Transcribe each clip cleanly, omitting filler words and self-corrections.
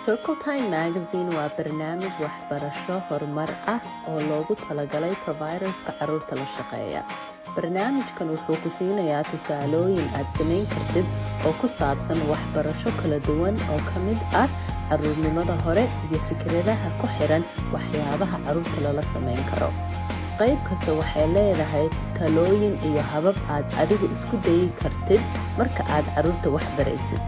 Circle Time Magazine waa barnaamij waxbarasho horumar ah oo loogu talagalay providerska carruurta la shaqeeya. Barnaamijkan wuxuu ku siinayaa tusaalooyin aad samayn kartid oo ku saabsan waxbarasho kala duwan oo ka mid ah carruurnimada hore iyo fikradaha ku xiran waxyaabaha carruurta lala samayn karo. qayb kasta waxay leedahay talooyin iyo habab aad adigu isku dayi kartid marka aad carruurta wax baraysid.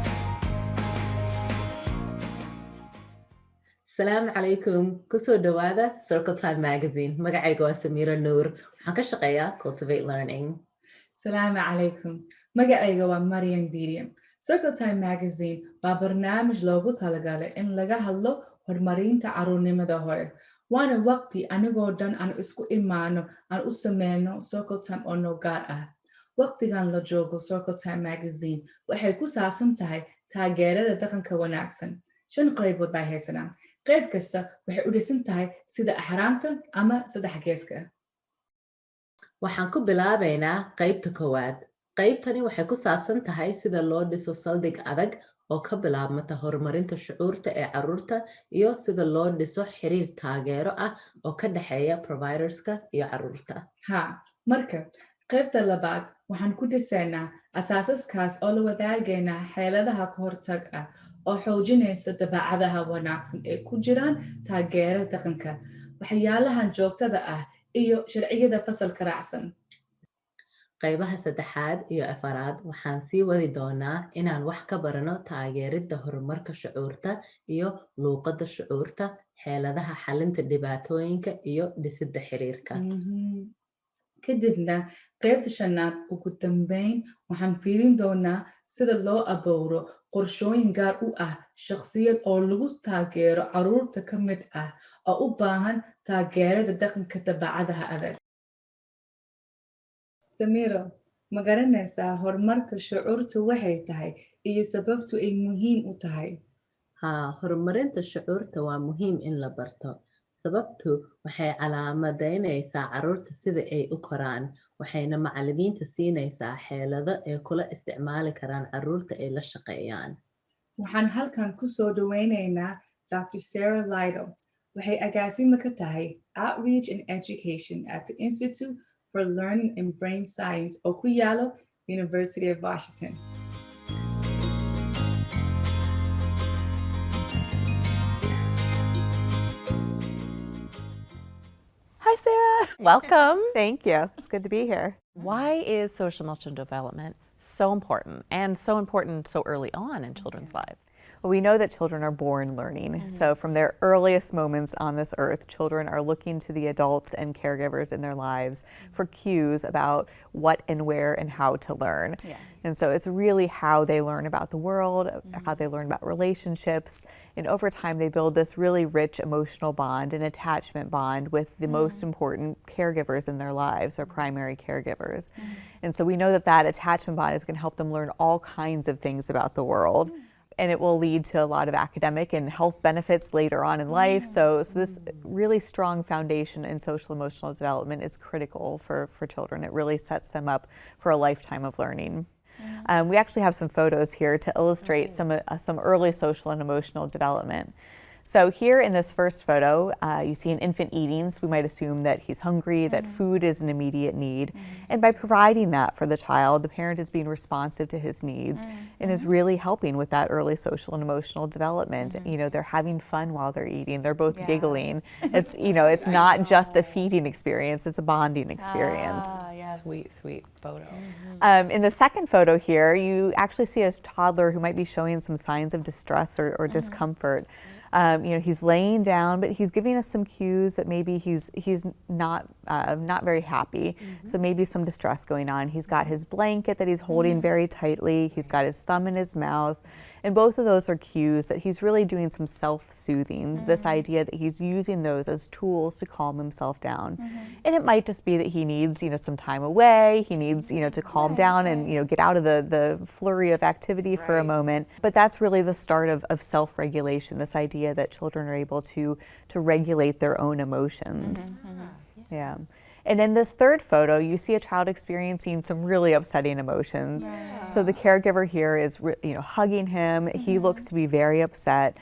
Salaamu calaykum, kusoo dhawaada Circle Time Magazine. Magacayga waa Samiira Nuur. Waxaan ka shaqeeyaa Cultivate Learning. Salaamu calaykum, magacayga waa Marian Diriam. Circle Time Magazine waa barnaamij loogu talagalay in laga hadlo horumarinta carruurnimada hore. Waana waqti anigoo dhan aan isku imaano aan u sameyno Circle Time oo noo gaar ah. Waqtigan la joogo Circle Time Magazine waxay ku saabsan tahay taageerada dhaqanka wanaagsan. 5 qaybood bay haysanaa. qayb kasta waxay u dhisan tahay sida axraamta ama saddex geeska. Waxaan ku bilaabaynaa qaybta koowaad. Qaybtani waxay ku saabsan tahay sida loo dhiso saldhig adag oo ka bilaabmata horumarinta shucuurta ee carruurta iyo sida loo dhiso xiriir taageero ah oo ka dhexeeya providerska iyo carruurta. Marka qaybta labaad waxaan ku dhisaynaa asaasaskaas oo la wadaagaynaa xeeladaha ka hortag ah oo xoojinaysa dabeecadaha wanaagsan ee ku jiraan taageera dhaqanka, waxyaalahan joogtada ah iyo sharciyada fasalka raacsan. Qaybaha 3 iyo 4 waxaan sii wadi doonaa inaan wax ka barano taageeridda horumarka shucuurta iyo luuqadda shucuurta, xeeladaha xalinta dhibaatooyinka iyo dhisidda xiriirka. Kadibna qaybta 5 ugu dambeyn waxaan fiirin doonaa sida loo abuuro qorshooyin gaar u ah shakhsiyad oo lagu taageero carruurta ka mid ah oo u baahan taageerada dhaqanka dabeecadaha adag. Samiro, ma garanaysaa horumarka shucuurta waxay tahay iyo sababtu ay muhiim u tahay? Horumarinta shucuurta waa muhiim in la barto. Sababtu waxay calaamadaynaysaa carruurta sida ay u koraan, waxayna macallimiinta siinaysaa xeelado ay kula isticmaali karaan carruurta ay la shaqeeyaan. Waxaan halkan ku soo dhawaynaynaa Dr. Sarah Lytle. Waxay agaasimo ka tahay Outreach and Education at the Institute for Learning and Brain Science oo ku yaalo University of Washington. Hi, Sarah. Welcome. Thank you. It's good to be here. Why is social emotional development so important and so important so early on in children's lives? Well, we know that children are born learning. So from their earliest moments on this earth, children are looking to the adults and caregivers in their lives for cues about what and where and how to learn. And so it's really how they learn about the world, how they learn about relationships. And over time, they build this really rich emotional bond and attachment bond with the most important caregivers in their lives, their primary caregivers. And so we know that that attachment bond is going to help them learn all kinds of things about the world. And it will lead to a lot of academic and health benefits later on in life. So this really strong foundation in social emotional development is critical for children. It really sets them up for a lifetime of learning. We actually have some photos here to illustrate some early social and emotional development. So here in this first photo, you see an infant eating. So we might assume that he's hungry, that food is an immediate need. And by providing that for the child, the parent is being responsive to his needs and is really helping with that early social and emotional development. You know, they're having fun while they're eating. They're both giggling. It's, you know, it's not just a feeding experience, it's a bonding experience. Sweet, sweet photo. In the second photo here, you actually see a toddler who might be showing some signs of distress or discomfort. You know, he's laying down, but he's giving us some cues that maybe he's not very happy. So maybe some distress going on. He's got his blanket that he's holding very tightly. He's got his thumb in his mouth. And both of those are cues that he's really doing some self-soothing, this idea that he's using those as tools to calm himself down. And it might just be that he needs, you know, some time away. He needs, you know, to calm down and, you know, get out of the flurry of activity for a moment. But that's really the start of self-regulation, this idea that children are able to regulate their own emotions. Yeah. And in this third photo, you see a child experiencing some really upsetting emotions. So the caregiver here is hugging him. He looks to be very upset.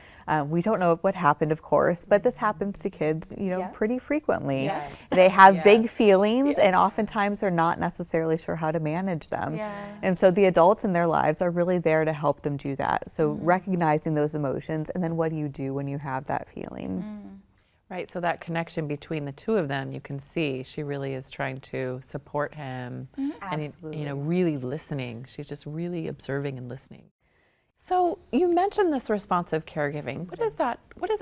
We don't know what happened, of course, but this happens to kids, pretty frequently. They have big feelings, and oftentimes they're not necessarily sure how to manage them. And so the adults in their lives are really there to help them do that. So recognizing those emotions, and then what do you do when you have that feeling? Right, so that connection between the two of them, you can see she really is trying to support him and really listening. She's just really observing and listening. So you mentioned this responsive caregiving. What does that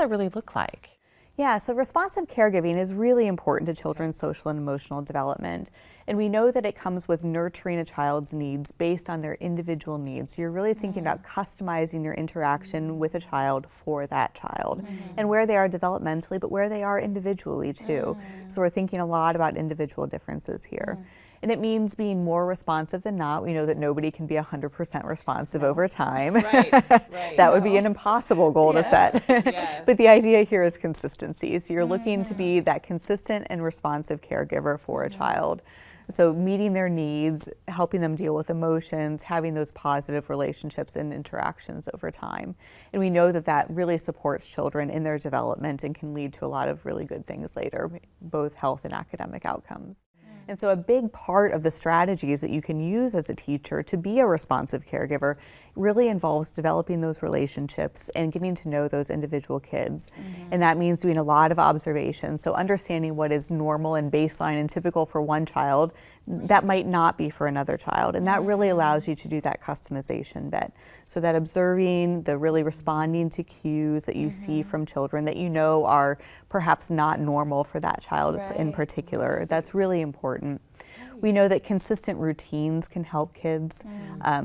really look like? Yeah, so responsive caregiving is really important to children's social and emotional development. And we know that it comes with nurturing a child's needs based on their individual needs. So you're really thinking about customizing your interaction with a child for that child and where they are developmentally, but where they are individually too. So we're thinking a lot about individual differences here. And it means being more responsive than not. We know that nobody can be 100% responsive over time. That would be an impossible goal to set. But the idea here is consistency. So you're looking to be that consistent and responsive caregiver for a child. So meeting their needs, helping them deal with emotions, having those positive relationships and interactions over time. And we know that that really supports children in their development and can lead to a lot of really good things later, both health and academic outcomes. And so a big part of the strategies that you can use as a teacher to be a responsive caregiver really involves developing those relationships and getting to know those individual kids. And that means doing a lot of observation. So understanding what is normal and baseline and typical for one child, that might not be for another child. And that really allows you to do that customization bit. So that observing, the really responding to cues that you see from children that you know are perhaps not normal for that child in particular, that's really important. We know that consistent routines can help kids.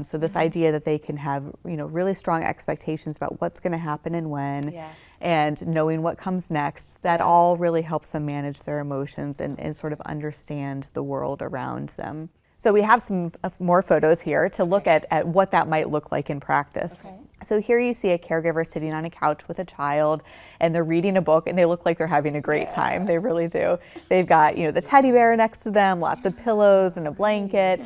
So this idea that they can have, really strong expectations about what's going to happen and when, and knowing what comes next, that all really helps them manage their emotions and sort of understand the world around them. So we have some more photos here to look at what that might look like in practice. So here you see a caregiver sitting on a couch with a child, and they're reading a book, and they look like they're having a great time. They really do. They've got, the teddy bear next to them, lots of pillows and a blanket,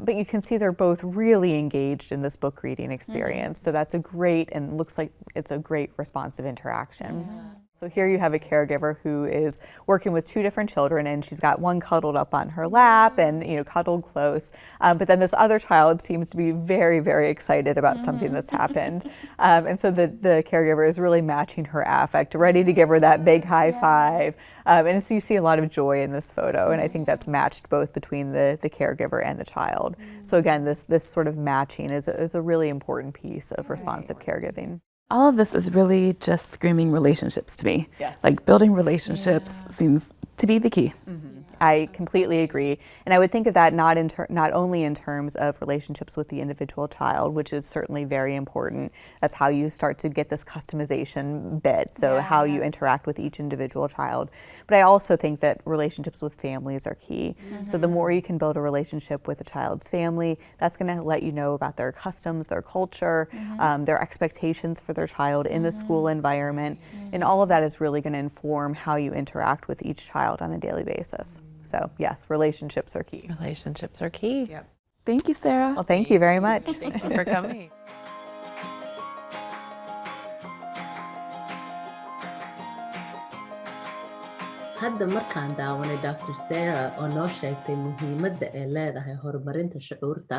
but you can see they're both really engaged in this book reading experience. So that's a great, and looks like it's a great responsive interaction. So here you have a caregiver who is working with two different children, and she's got one cuddled up on her lap and cuddled close. But then this other child seems to be very, very excited about something that's happened. And so the caregiver is really matching her affect, ready to give her that big high five. And so you see a lot of joy in this photo, and I think that's matched both between the caregiver and the child. So again, this sort of matching is a really important piece of responsive caregiving. All of this is really just screaming relationships to me. Like building relationships seems to be the key. I completely agree. And I would think of that not only in terms of relationships with the individual child, which is certainly very important. That's how you start to get this customization bit, so how you interact with each individual child. But I also think that relationships with families are key. So the more you can build a relationship with a child's family, that's going to let you know about their customs, their culture, their expectations for their child in the school environment. And all of that is really going to inform how you interact with each child on a daily basis. So yes, relationships are key. Relationships are key. Thank you, Sarah. Well, thank you very much. Thank you for coming. hadda markaan daawanay Dr. Sarah oo noo sheegtay muhiimadda ay leedahay horumarinta shucuurta,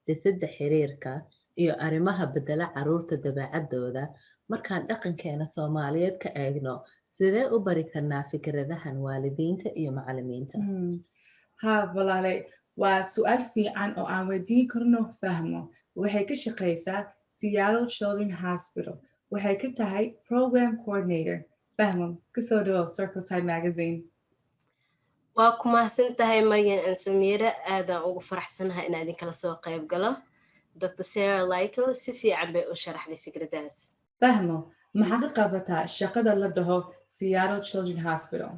dhisidda xiriirka, iyo arrimaha bedela carruurta dabeecaddooda, markaan dhaqankeena Soomaaliyeed ka eegno, sidee u bari karnaa fikradahan waalidiinta iyo macallimiinta? walaalay, waa su'aal fiican oo aan weydiin karno fahmo. Waxay ka shaqaysaa Seattle Children's Hospital. Waxay ka tahay Program Coordinator. Fahmo, kusoo dhawow Circle Time Magazine. waa ku mahadsan tahay Maryan and Samira, aadaan ugu faraxsanahay inaan idinkala soo qayb galo. Dr. Sarah Lytle si fiican bay u sharaxday fikradaas. Fahmo, maxaa ka qabataa shaqada la dhaho Seattle Children's Hospital?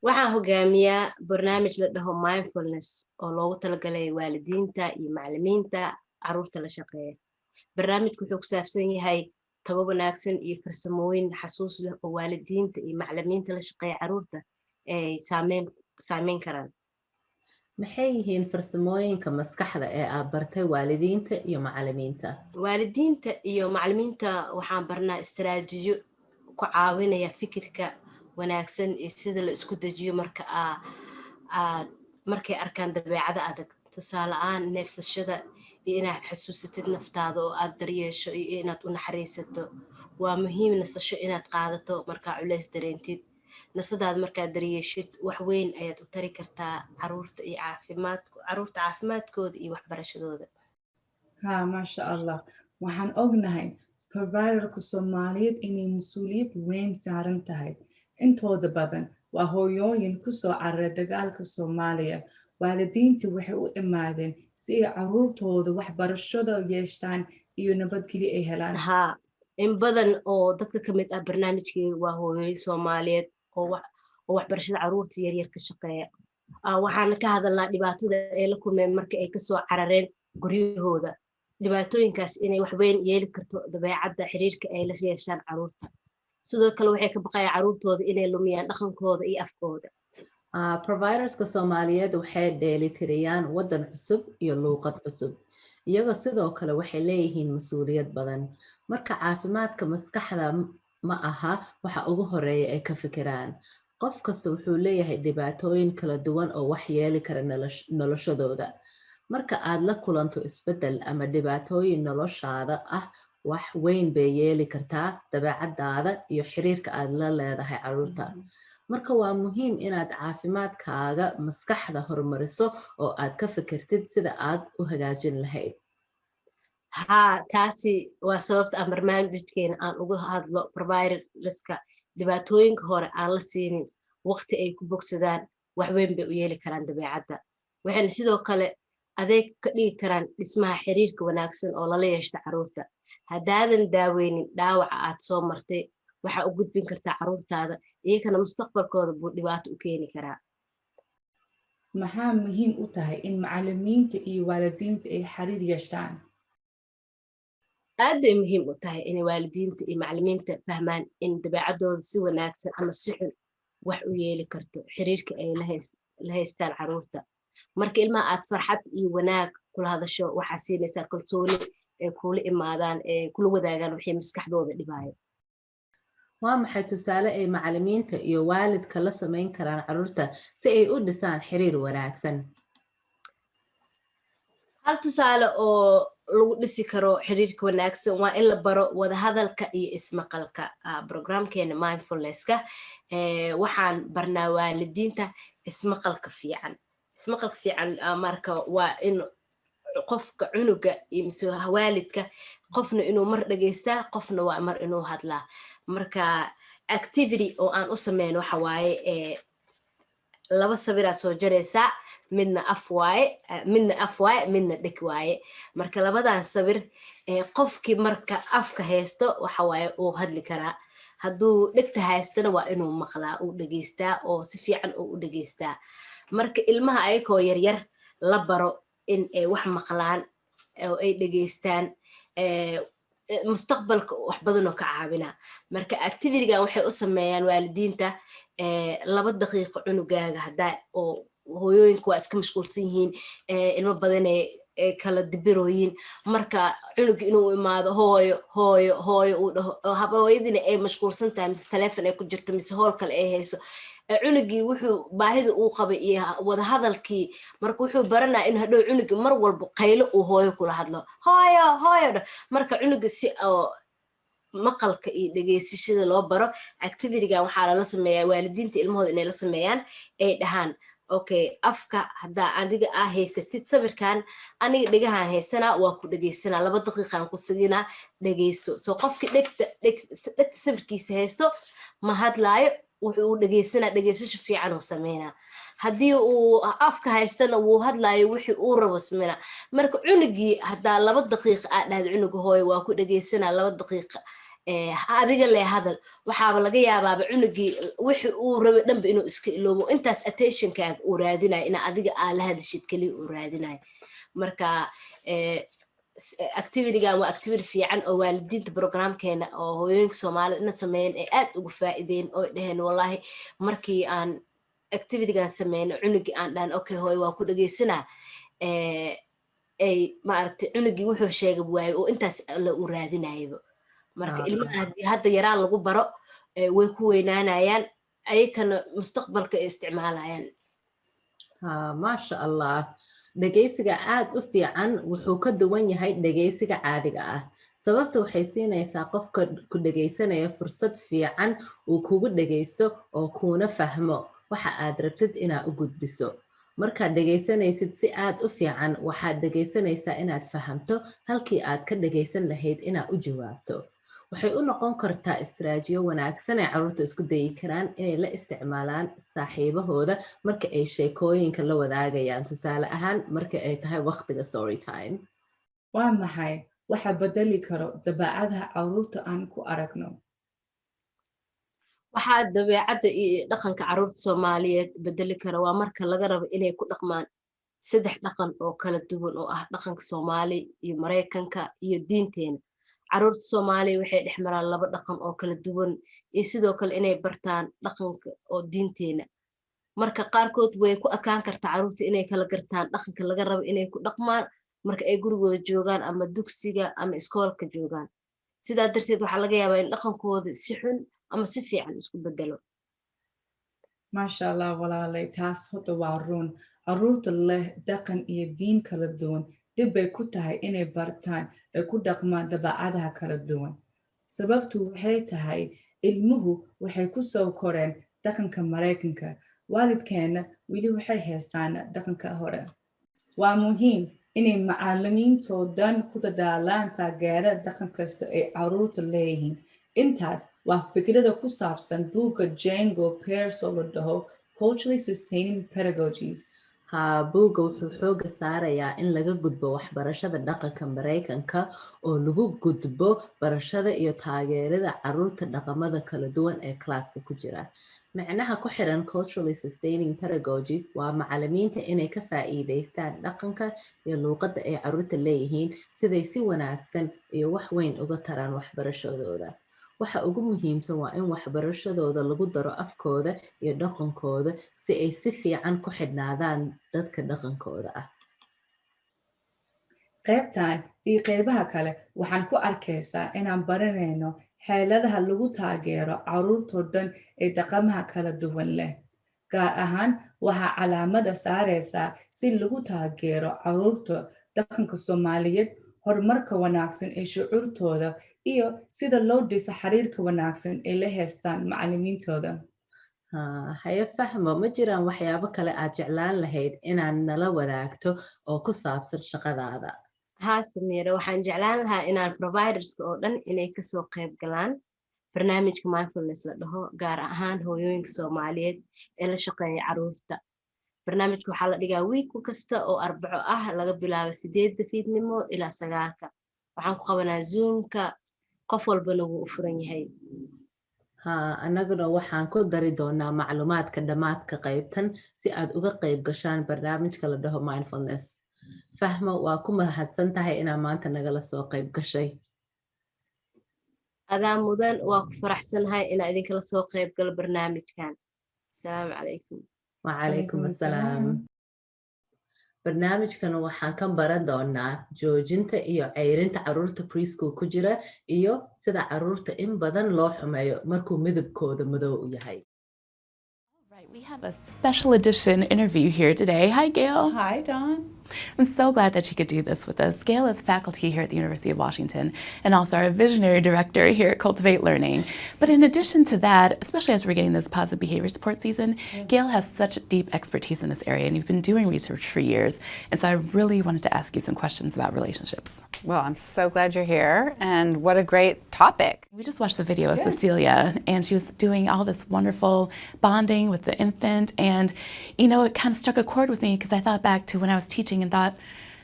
waxaan hogaamiyaa barnaamij la dhaho mindfulness oo loogu talagalay waalidiinta iyo macallimiinta carruurta la shaqeeya. barnaamijku wuxuu ku saabsan yahay tabo wanaagsan iyo farsamooyin xasuus leh oo waalidiinta iyo macallimiinta la shaqeeya carruurta ay saameyn saameyn karaan. maxay yihiin farsamooyinka maskaxda ee aad bartay waalidiinta iyo macallimiinta? waalidiinta iyo macallimiinta waxaan barnaa istaraatiijiyo ku caawinaya fikirka wanaagsan iyo sida la isku dejiyo markay arkaan dabeecado adag. tusaale ahaan neefsashada iyo inaad xasuusatid naftaada oo aad daryeesho iyo inaad u naxariisato. waa muhiim nasasho inaad qaadato markaa culays dareentid. nasadaad markaad daryeeshid wax weyn ayaad u tari kartaa carruurta caafimaadkooda iyo waxbarashadooda. maasha allah, waxaan ognahay providerka Soomaaliyeed inay mas-uuliyad weyn saaran tahay. intooda badan waa hooyooyin kusoo cararay dagaalka Soomaaliya. waalidiinta waxay u imaadeen si ay carruurtooda waxbarashada yeeshaan iyo nabadgelyo ay helaan. in badan oo dadka ka mid ah barnaamijkeeda waa hooyooyin Soomaaliyeed oo waxbarashada carruurta yaryar ka shaqeeya. waxaan ka hadalnaa dhibaatada ay la kulmeen marka ay kasoo carareen guryahooda. dhibaatooyinkaas inay wax weyn yeeli karto dabeecadda xiriirka ay la yeeshaan carruurta. sidoo kale waxay ka baqayaan carruurtooda inay lumiyaan dhaqankooda iyo afkooda. providerska Soomaaliyeed waxay dheelitiriyaan waddan cusub iyo luuqad cusub. iyaga sidoo kale waxay leeyihiin mas-uuliyad badan. marka caafimaadka maskaxda ma aha waxa ugu horeeya ay ka fikiraan. qof kasta wuxuu leeyahay dhibaatooyin kala duwan oo wax yeeli kara noloshadooda. marka aad la kulanto isbeddel ama dhibaatooyin noloshaada ah, wax weyn bay yeeli kartaa dabeecadaada iyo xiriirka aad la leedahay carruurta. marka waa muhiim inaad caafimaadkaaga maskaxda horumariso oo aad ka fikirtid sida aad u hagaajin lahayd. taasi waa sababta aan barnaamijkeena aan uga hadlo providerska. dhibaatooyinka hore aan la siinin waqti ay ku bogsadaan wax weyn bay u yeeli karaan dabeecadda. waxayna sidoo kale adeeg ka dhigi karaan dhismaha xiriirka wanaagsan oo lala yeeshta carruurta. haddaadan daaweynin dhaawaca aad soo martay waxaa u gudbin kartaa carruurtaada, iyagana mustaqbalkooda buu dhibaato u keeni karaa. maxaa muhiim u tahay in macallimiinta iyo waalidiinta ay xiriir yeeshaan? aad bay muhiim u tahay inay waalidiinta iyo macallimiinta fahmaan in dabeecadooda si wanaagsan ama si xun wax u yeeli karto xiriirka ay la haystaan carruurta. marka ilmaha aad farxad iyo wanaag kula hadasho waxaa siinaysaa kalsooni ay kula imaadaan ee kula wadaagaan wixii maskaxdooda dhibaayo. waa maxay tusaale ay macallimiinta iyo waalidka la samayn karaan carruurta si ay u dhisaan xiriir wanaagsan? hal tusaale oo lagu dhisi karo xiriirka wanaagsan waa in la baro wadahadalka iyo ismaqalka. programkeena mindfulnesska waxaan barnaa waalidiinta ismaqalka fiican. marka waa in qofka cunuga iyo mise waalidka qofna inuu mar dhageystaa, qofna waa mar inuu hadlaa. marka activity oo aan u sameyn waxa waaye laba sabiraa soo jaraysaa, midna af waaye midna dheg waaye. marka labadan sabir qofkii marka afka haysto waxa waaye uu hadli karaa. hadduu dhegta haystana waa inuu maqlaa, uu dhageystaa oo si fiican uu u dhageystaa. marka ilmaha ayagoo yaryar la baro in ay wax maqlaan oo ay dhageystaan, mustaqbalka wax badan oo ka caawina. marka activitygan waxay u sameeyaan waalidiinta 2 daqiiqo cunugaaga haddaa oo hooyooyinka waa iska mashquulsan yihiin, ilmo badan ay kala dibirooyin. marka cunuga inuu imaado hooyo uu dhaho, hooyadina ay mashquulsan tahay mise taleefon ay ku jirto mise howl kale ay hayso, cunugii wuxuu baahida uu qabay iyo wadahadalkii. marka wuxuu baranaa in hadhow cunugii mar walba qaylo uu hooyo kula hadlo, hooyo. marka cunuga si oo maqalka iyo dhageysashada loo baro, activitygan waxaa lala sameeyaa waalidiinta ilmahooda inay la sameeyaan, ay dhahaan okay, afka haddaa adiga haysatid sawirkan, aniga dhegahaan haysanaa waa ku dhegeysanaa, 2 daqiiqaan ku siginaa, dhegeyso. soo qofkii dhegta sawirkiisa haysto ma hadlaayo, wuxuu u dhageysasho fiican uu sameynaa. haddii uu afka haystana wuu hadlaayo wixii uu rabo sameynaa. marka cunugii haddaa 2 daqiiqa dhahda cunuga hooyo waa ku dhegeysanaa 2 daqiiqa, adiga lee hadal, waxaaba laga yaabaaba cunugii wixii uu rabo dhanba inuu iska iloobo. intaas attentionkaaga uu raadinayo, ina adiga la hadashid keliya uu raadinayo. marka activitygan waa activity fiican oo waalidiinta programkeena oo hooyooyinka Soomaalida ina sameeyeen ay aad ugu faa'iideen oo dhaheen wallahi markii aan activitygan sameyno cunugii aan dhahan okay hooy waa ku dhegeysanaa ay maaragtay cunugii wuxuu sheegay waayo oo intaas la u raadinayaba marka ilmaha haddii hadda yaraan lagu baro way ku weynaanayaan ayakana mustaqbalka ay isticmaalayaan maasha allah dhegaysiga aad u fiican wuxuu ka duwan yahay dhegaysiga caadiga ah sababta waxay siinaysaa qofka ku dhegaysanaya fursad fiican uu kugu dhegaysto oo kuuna fahmo waxa aad rabtid inaad u gudbiso markaad dhegaysanaysid si aad u fiican waxaad dhegaysanaysaa inaad fahamto halkii aad ka dhegaysan lahayd inaad u jawaabto waxay u noqon kartaa istiraatiijiyo wanaagsan ay carruurta isku dayi karaan inay la isticmaalaan saaxiibahooda marka ay sheekooyinka la wadaagayaan tusaale ahaan marka ay tahay waqtiga story time waa maxay waxa bedeli karo dabeecadaha carruurta aan ku aragno waxaa dabeecadda iyo dhaqanka carruurta Soomaaliyeed bedeli kara waa marka laga rabo inay ku dhaqmaan 3 dhaqan oo kala duwan oo ah dhaqanka Soomaali iyo Mareykanka iyo diinteena carruurta Soomaaliya waxay dhex maraan 2 dhaqan oo kala duwan iyo sidoo kale inay bartaan dhaqanka oo diinteena marka qaarkood way ku adkaan kartaa carruurta inay kala gartaan dhaqanka laga rabo inay ku dhaqmaan marka ay gurigooda joogaan ama dugsiga ama iskoolka joogaan sidaa darteed waxaa laga yaabaa in dhaqankooda si xun ama si fiican isku bedelo maasha allah walaalay taas hadda waa run carruurta leh dhaqan iyo diin kala duwan dib bay ku tahay inay bartaan ay ku dhaqmaan dabeecadaha kala duwan sababtu waxay tahay ilmuhu waxay ku soo koreen dhaqanka Mareykanka waalidkeena weli waxay haystaan dhaqanka hore waa muhiim inay macallimiintoo dhan ku dadaalaan taageerada dhaqan kasta ay carruurta leeyihiin intaas waa fikrada ku saabsan buugga Django Pearce oo la dhaho culturally sustaining pedagogies buugga wuxuu xooga saarayaa in laga gudbo waxbarashada dhaqanka Mareykanka oo lagu gudbo barashada iyo taageerada carruurta dhaqamada kala duwan ee klaaska ku jira macnaha ku xiran culturally sustaining pedagogy waa macallimiinta inay ka faa'iidaystaan dhaqanka iyo luqadda ay carruurta leeyihiin siday si wanaagsan iyo wax weyn uga taraan waxbarashadooda waxa ugu muhiimsan waa in waxbarashadooda lagu daro afkooda iyo dhaqankooda si ay si fiican ku xidhnaadaan dadka dhaqankooda ah qaybtan iyo qaybaha kale waxaan ku arkaysaa inaan baranayno xeeladaha lagu taageero carruurtoo dhan ee dhaqamaha kala duwan leh gaar ahaan waxaa calaamada saaraysaa si lagu taageero carruurta dhaqanka Soomaaliyeed hormarka wanaagsan ee shucuurtooda iyo sida loo dhiso xiriirka wanaagsan ee la haystaan macallimiintooda haye fahmo ma jiraan waxyaabo kale aad jeclaan lahayd inaad nala wadaagto oo ku saabsan shaqadaada haa Samiira waxaan jeclaan lahaa inaan providerska oo dhan inay kasoo qayb galaan barnaamijka mindfulness la dhaho gaar ahaan hooyooyinka Soomaaliyeed ee la shaqeeya carruurta barnaamijka waxaa la dhigaa week kasta oo Arbaco ah laga bilaabo 8 fiidnimo ilaa 9 waxaan ku qabanaa Zoomka qof walbana wuu u furan yahay annaguna waxaan ku dari doonaa macluumaadka dhammaadka qaybtan si aad uga qayb gashaan barnaamijka la dhaho mindfulness fahmo waa ku mahadsan tahay inaad maanta nagala soo qayb gashay adaa mudan waa ku faraxsanahay inaan idinkala soo qayb galo barnaamijkan asalaamu calaykum wacalaykum assalaam barnaamijkan waxaan ka baran doonaa joojinta iyo ceyrinta carruurta preschool ku jira iyo sida carruurta in badan loo xumeeyo markuu midabkooda madow u yahay We have a special edition interview here today. Hi, Gail. Hi, Dawn. I'm so glad that she could do this with us. Gail is faculty here at the University of Washington and also our visionary director here at Cultivate Learning. But in addition to that, especially as we're getting this positive behavior support season, Gail has such deep expertise in this area and you've been doing research for years. And so I really wanted to ask you some questions about relationships. Well, I'm so glad you're here and what a great topic. We just watched the video of Cecilia and she was doing all this wonderful bonding with the infant and, you know, it kind of struck a chord with me because I thought back to when I was teaching and thought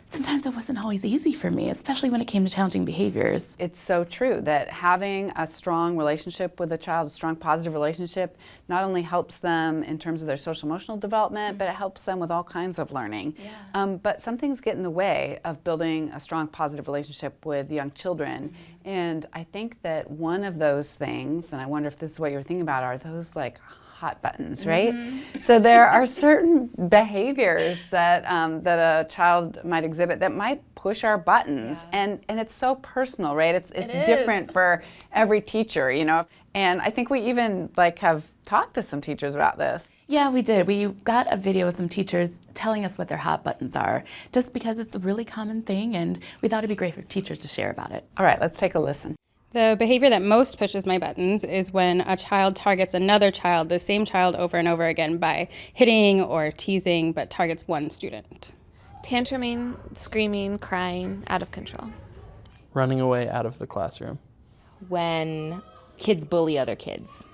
sometimes it wasn't always easy for me, especially when it came to challenging behaviors. It's so true that having a strong relationship with a child, a strong positive relationship, not only helps them in terms of their social emotional development, but it helps them with all kinds of learning. But some things get in the way of building a strong positive relationship with young children. And I think that one of those things, and I wonder if this is what you're thinking about, are those like hot buttons, right? So there are certain behaviors that that a child might exhibit that might push our buttons, and it's so personal, right? It's different for every teacher, you know. And I think we even have talked to some teachers about this. Yeah, we did. We got a video of some teachers telling us what their hot buttons are, just because it's a really common thing, and we thought it'd be great for teachers to share about it. All right, let's take a listen. The behavior that most pushes my buttons is when a child targets another child, the same child, over and over again by hitting or teasing, but targets one student. Tantruming, screaming, crying, out of control. Running away out of the classroom. When kids bully other kids.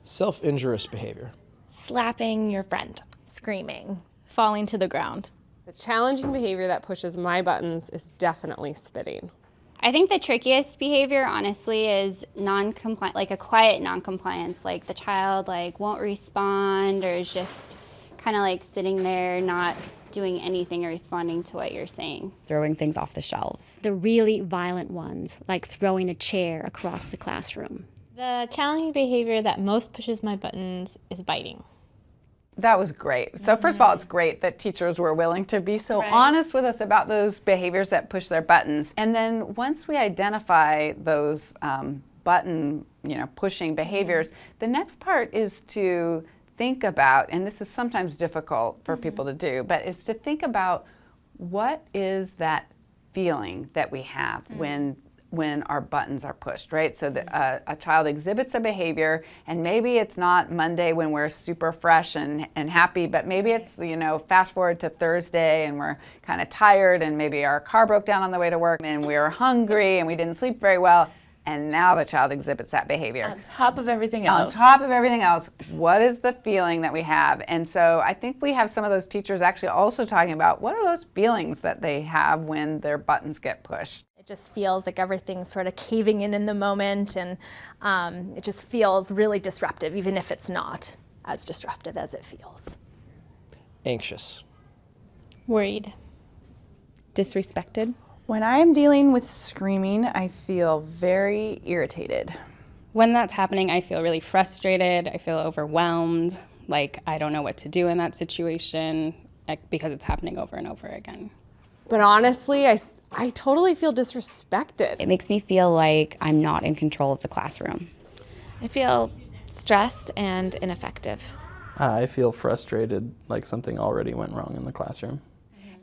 Self-injurious behavior. Slapping your friend. Screaming. Falling to the ground. The challenging behavior that pushes my buttons is definitely spitting. I think the trickiest behavior, honestly, is non-compliant, like a quiet non-compliance, like the child won't respond or is just kind of sitting there not doing anything or responding to what you're saying. Throwing things off the shelves. The really violent ones, like throwing a chair across the classroom. The challenging behavior that most pushes my buttons is biting. That was great. So first of all, it's great that teachers were willing to be so honest with us about those behaviors that push their buttons. And then once we identify those button, pushing behaviors, the next part is to think about, and this is sometimes difficult for people to do, but it's to think about what is that feeling that we have when our buttons are pushed, right? So a child exhibits a behavior, and maybe it's not Monday when we're super fresh and happy, but maybe it's, fast forward to Thursday and we're kind of tired, and maybe our car broke down on the way to work, and we were hungry and we didn't sleep very well, and now the child exhibits that behavior. On top of everything else. On top of everything else, what is the feeling that we have? And so I think we have some of those teachers actually also talking about what are those feelings that they have when their buttons get pushed. It just feels like everything's sort of caving in the moment, and it just feels really disruptive, even if it's not as disruptive as it feels. Anxious. Worried. Disrespected. When I'm dealing with screaming, I feel very irritated. When that's happening, I feel really frustrated. I feel overwhelmed, like I don't know what to do in that situation because it's happening over and over again. But honestly, I totally feel disrespected. It makes me feel like I'm not in control of the classroom. I feel stressed and ineffective. I feel frustrated, like something already went wrong in the classroom.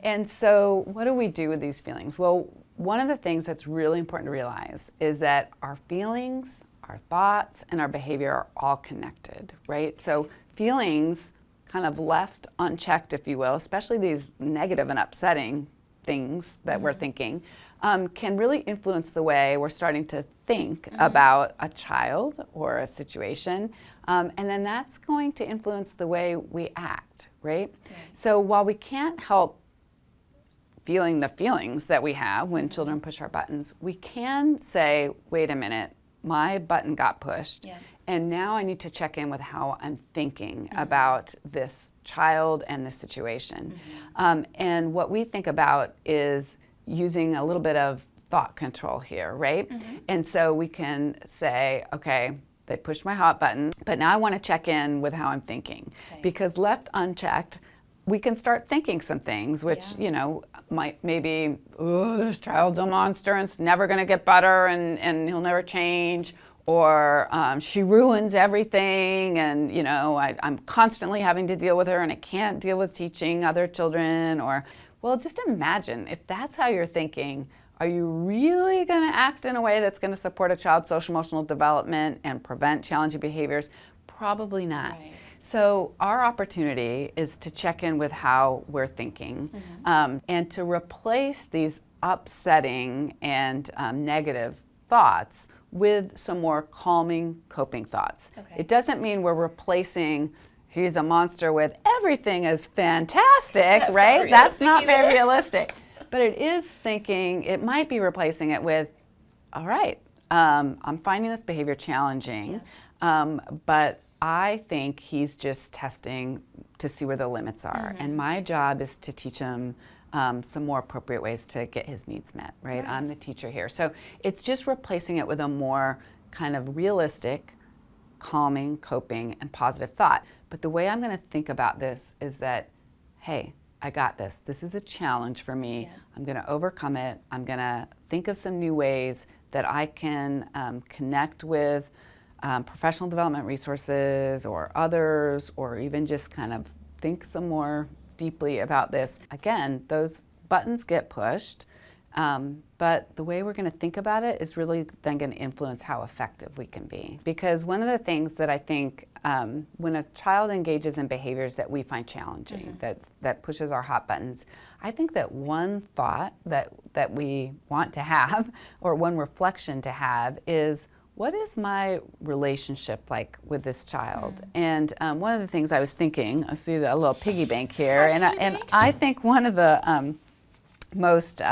And so what do we do with these feelings? Well, one of the things that's really important to realize is that our feelings, our thoughts, and our behavior are all connected, right? So feelings kind of left unchecked, if you will, especially these negative and upsetting things that we're thinking, can really influence the way we're starting to think about a child or a situation. And then that's going to influence the way we act, right? So while we can't help feeling the feelings that we have when children push our buttons, we can say, wait a minute, my button got pushed, and now I need to check in with how I'm thinking about this child and this situation. And what we think about is using a little bit of thought control here, right? And so we can say, okay, they pushed my hot button, but now I want to check in with how I'm thinking. Because left unchecked, we can start thinking some things which, might maybe, oh, this child's a monster and it's never going to get better and he'll never change. Or she ruins everything, and I'm constantly having to deal with her and I can't deal with teaching other children. Or, well, just imagine if that's how you're thinking, are you really going to act in a way that's going to support a child's social emotional development and prevent challenging behaviors? Probably not. So our opportunity is to check in with how we're thinking and to replace these upsetting and negative thoughts with some more calming, coping thoughts. It doesn't mean we're replacing he's a monster with everything is fantastic, right? That's not very realistic. But it is thinking, it might be replacing it with, all right, I'm finding this behavior challenging, but I think he's just testing to see where the limits are. And my job is to teach him some more appropriate ways to get his needs met, right? I'm the teacher here. So it's just replacing it with a more kind of realistic, calming, coping, and positive thought. But the way I'm going to think about this is that, hey, I got this. This is a challenge for me. I'm going to overcome it. I'm going to think of some new ways that I can connect with professional development resources or others, or even just kind of think some more deeply about this. Again, those buttons get pushed, but the way we're going to think about it is really then going to influence how effective we can be. Because one of the things that I think when a child engages in behaviors that we find challenging, that pushes our hot buttons, I think that one thought that we want to have, or one reflection to have, is, what is my relationship like with this child? And one of the things I was thinking, I see a little piggy bank here, and I think one of the most,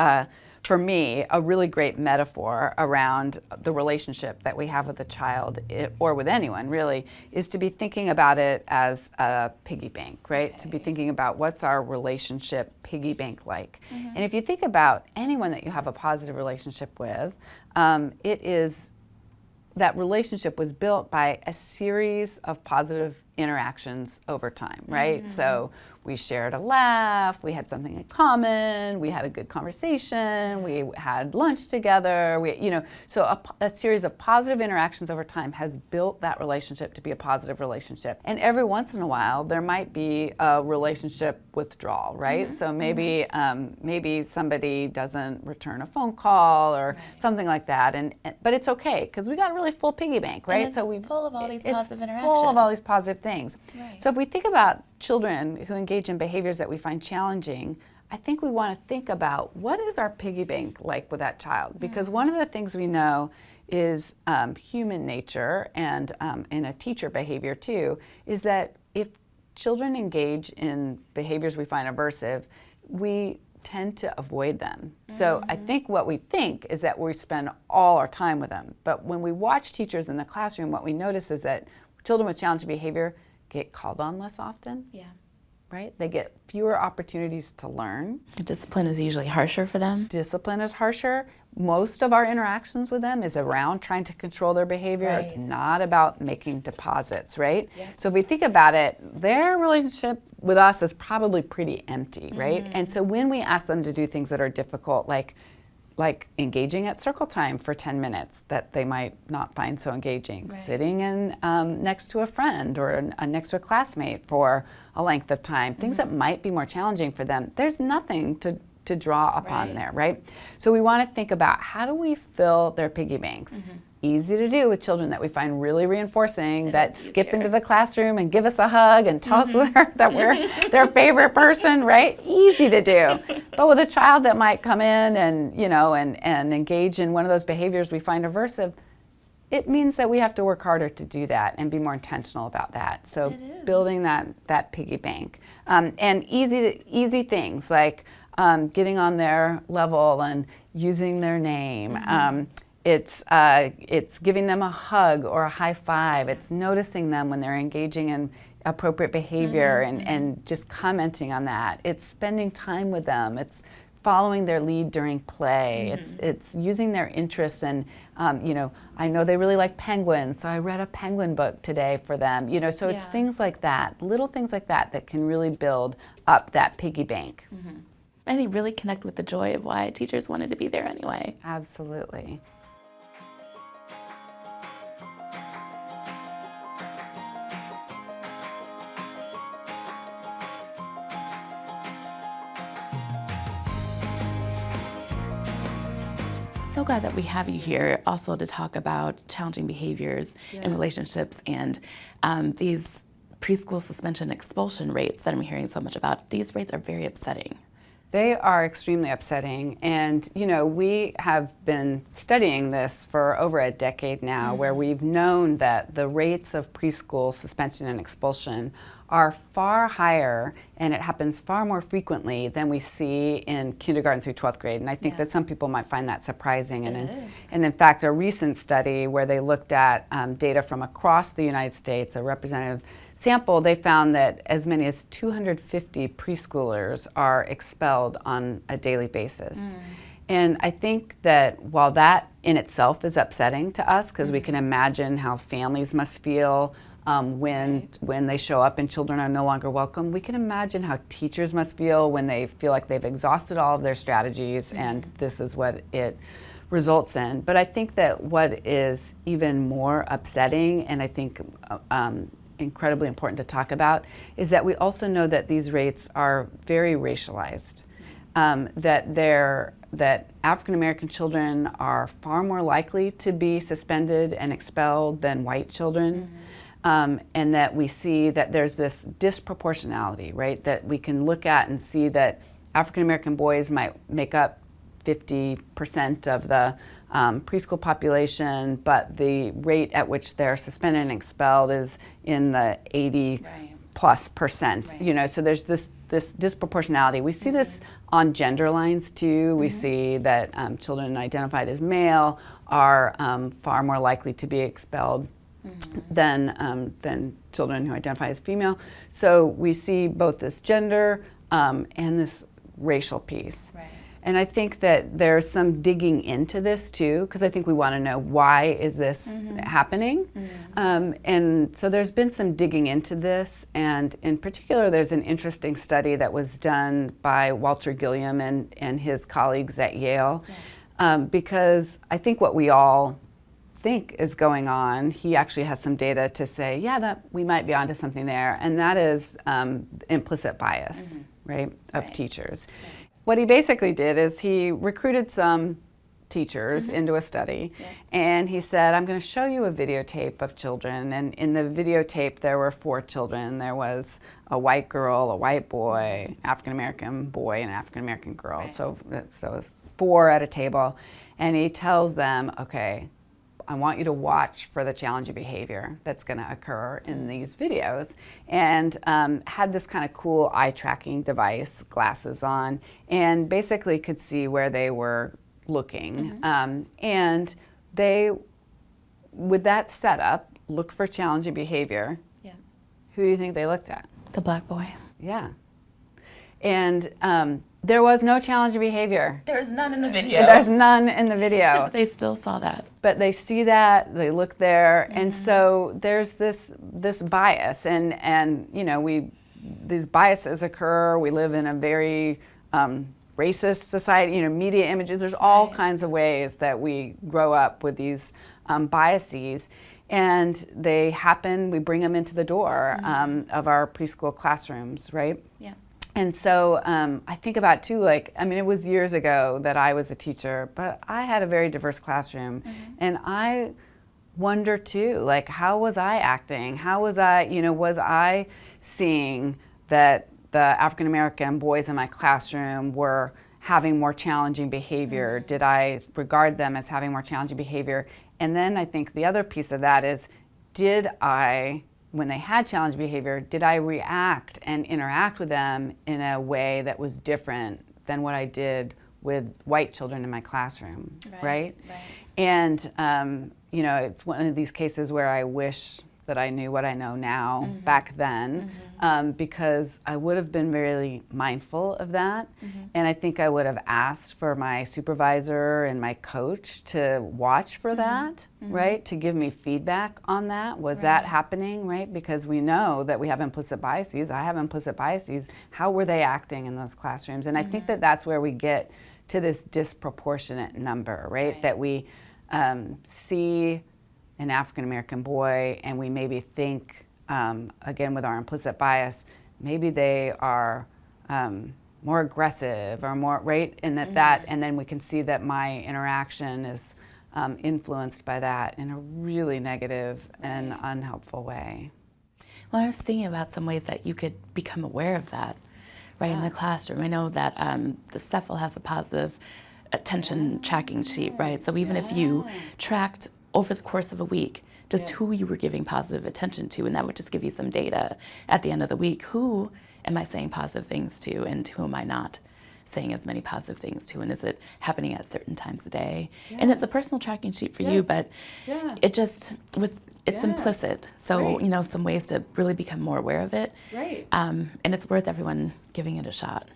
for me, a really great metaphor around the relationship that we have with a child, or with anyone really, is to be thinking about it as a piggy bank, right? To be thinking about what's our relationship piggy bank like. And if you think about anyone that you have a positive relationship with, it is, that relationship was built by a series of positive interactions over time, right? So we shared a laugh, we had something in common, we had a good conversation, we had lunch together, so a series of positive interactions over time has built that relationship to be a positive relationship. And every once in a while, there might be a relationship withdrawal, right? So maybe maybe somebody doesn't return a phone call or something like that, but it's okay, because we got a really full piggy bank, right? And it's full of all these positive interactions. Full of all these positive things. Right. So if we think about children who engage in behaviors that we find challenging, I think we want to think about, what is our piggy bank like with that child? Because one of the things we know is human nature, and in a teacher behavior too, is that if children engage in behaviors we find aversive, we tend to avoid them. So I think what we think is that we spend all our time with them. But when we watch teachers in the classroom, what we notice is that children with challenging behavior get called on less often. Right? They get fewer opportunities to learn. Discipline is usually harsher for them. Discipline is harsher. Most of our interactions with them is around trying to control their behavior. It's not about making deposits, right? So if we think about it, their relationship with us is probably pretty empty, right? And so when we ask them to do things that are difficult, like engaging at circle time for 10 minutes that they might not find so engaging, sitting in next to a friend or next to a classmate for a length of time, things that might be more challenging for them, there's nothing to draw upon there, right? So we want to think about, how do we fill their piggy banks? Easy to do with children that we find really reinforcing, that skip into the classroom and give us a hug and tell us that we're their favorite person, right? Easy to do. But with a child that might come in and, and engage in one of those behaviors we find aversive, it means that we have to work harder to do that and be more intentional about that. So building that piggy bank. And easy things like getting on their level and using their name. It's giving them a hug or a high five. It's noticing them when they're engaging in appropriate behavior and just commenting on that. It's spending time with them. It's following their lead during play. It's using their interests, and I know they really like penguins, so I read a penguin book today for them. So it's things like that, little things like that can really build up that piggy bank. I think really connect with the joy of why teachers wanted to be there anyway. Absolutely. So glad that we have you here also to talk about challenging behaviors and relationships, and these preschool suspension expulsion rates that I'm hearing so much about. These rates are very upsetting. They are extremely upsetting, and we have been studying this for over a decade now, where we've known that the rates of preschool suspension and expulsion are far higher, and it happens far more frequently than we see in kindergarten through 12th grade. And I think that some people might find that surprising. And in fact, a recent study where they looked at data from across the United States, a representative sample, they found that as many as 250 preschoolers are expelled on a daily basis. And I think that while that in itself is upsetting to us, because we can imagine how families must feel when they show up and children are no longer welcome, we can imagine how teachers must feel when they feel like they've exhausted all of their strategies and this is what it results in. But I think that what is even more upsetting, and I think incredibly important to talk about, is that we also know that these rates are very racialized. That African American children are far more likely to be suspended and expelled than white children. And that we see that there's this disproportionality, right? That we can look at and see that African American boys might make up 50% of the preschool population, but the rate at which they're suspended and expelled is in the 80+%. You know, so there's this disproportionality. We see this on gender lines too. We see that children identified as male are far more likely to be expelled than children who identify as female. So we see both this gender and this racial piece. And I think that there's some digging into this too, because I think we want to know why is this happening. And so there's been some digging into this, and in particular there's an interesting study that was done by Walter Gilliam and his colleagues at Yale, because I think what we all think is going on, he actually has some data to say, yeah, that we might be onto something there, and that is implicit bias, right, of teachers. What he basically did is he recruited some teachers into a study, and he said, I'm going to show you a videotape of children, and in the videotape there were 4 children. There was a white girl, a white boy, African-American boy, and an African-American girl. So it was 4 at a table, and he tells them, okay, I want you to watch for the challenging behavior that's going to occur in these videos, and had this kind of cool eye tracking device, glasses on, and basically could see where they were looking. And they, with that setup, looked for challenging behavior. Who do you think they looked at? The black boy. Yeah. And there was no challenging behavior. There's none in the video. There's none in the video. But they still saw that. But they see that, they look there, and so there's this bias, and you know, these biases occur. We live in a very racist society. You know, media images. There's all kinds of ways that we grow up with these biases, and they happen. We bring them into the door of our preschool classrooms, right? Yeah. And so I think about too, like, I mean, it was years ago that I was a teacher, but I had a very diverse classroom. And I wonder too, like, how was I acting? How was I, you know, was I seeing that the African-American boys in my classroom were having more challenging behavior? Did I regard them as having more challenging behavior? And then I think the other piece of that is, did I, when they had challenging behavior, did I react and interact with them in a way that was different than what I did with white children in my classroom, right? And, you know, it's one of these cases where I wish that I knew what I know now back then, because I would have been really mindful of that. And I think I would have asked for my supervisor and my coach to watch for that, right? To give me feedback on that. Was that happening, right? Because we know that we have implicit biases. I have implicit biases. How were they acting in those classrooms? And I think that that's where we get to this disproportionate number, right? That we see an African-American boy, and we maybe think, again with our implicit bias, maybe they are more aggressive or more, right? And and then we can see that my interaction is influenced by that in a really negative and unhelpful way. Well, I was thinking about some ways that you could become aware of that, right, in the classroom. I know that the CEFL has a positive attention tracking sheet, right? So even if you tracked over the course of a week, just who you were giving positive attention to, and that would just give you some data at the end of the week. Who am I saying positive things to, and who am I not saying as many positive things to, and is it happening at certain times a day? And it's a personal tracking sheet for you, but it just, it's implicit. So, you know, some ways to really become more aware of it. And it's worth everyone giving it a shot.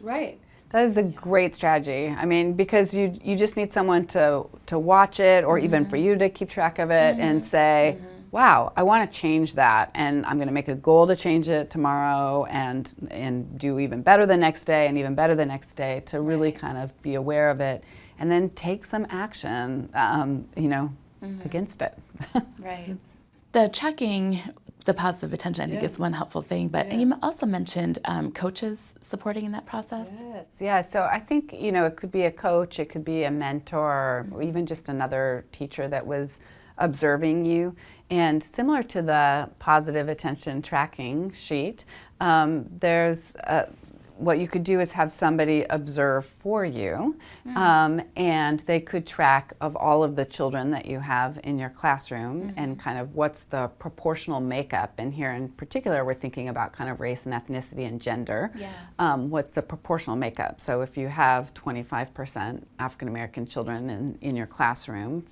That is a great strategy. I mean, because you just need someone to watch it, or even for you to keep track of it and say, wow, I want to change that, and I'm going to make a goal to change it tomorrow, and do even better the next day, and even better the next day, to really kind of be aware of it, and then take some action, against it. Right. The checking the positive attention, I think, is one helpful thing. But you also mentioned coaches supporting in that process. Yes, yeah. So I think, it could be a coach, it could be a mentor, or even just another teacher that was observing you. And similar to the positive attention tracking sheet, there's what you could do is have somebody observe for you, and they could track of all of the children that you have in your classroom and kind of what's the proportional makeup. And here in particular, we're thinking about kind of race and ethnicity and gender. What's the proportional makeup? So if you have 25% African American children in your classroom,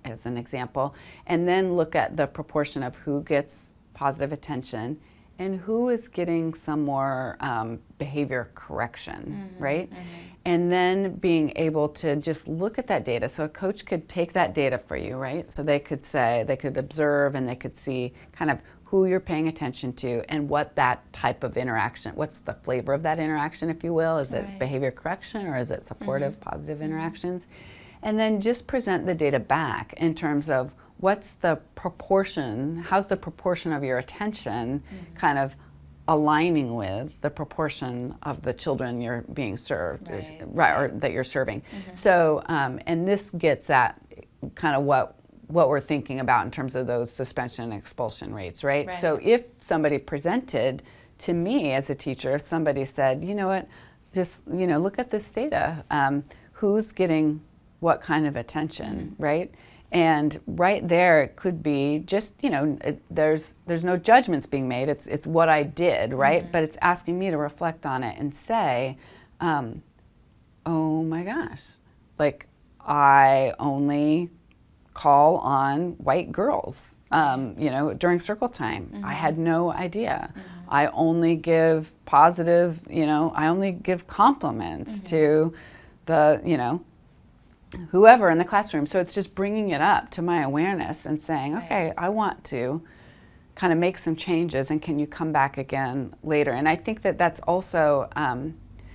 as an example, and then look at the proportion of who gets positive attention and who is getting some more behavior correction, right? And then being able to just look at that data. So a coach could take that data for you, right? So they could observe, and they could see kind of who you're paying attention to and what that type of interaction, what's the flavor of that interaction, if you will. Is it behavior correction, or is it supportive, positive interactions? And then just present the data back in terms of what's the proportion, how's the proportion of your attention kind of aligning with the proportion of the children you're being served, or that you're serving. So, and this gets at kind of what we're thinking about in terms of those suspension and expulsion rates, right? So if somebody presented to me as a teacher, if somebody said, you know what, just, look at this data, who's getting what kind of attention, right? And right there, it could be just, there's no judgments being made. It's what I did, right? But it's asking me to reflect on it and say, oh my gosh, like, I only call on white girls, during circle time. I had no idea. I only give positive, I only give compliments to the, whoever in the classroom. So it's just bringing it up to my awareness and saying, okay, I want to kind of make some changes, and can you come back again later? And I think that that's also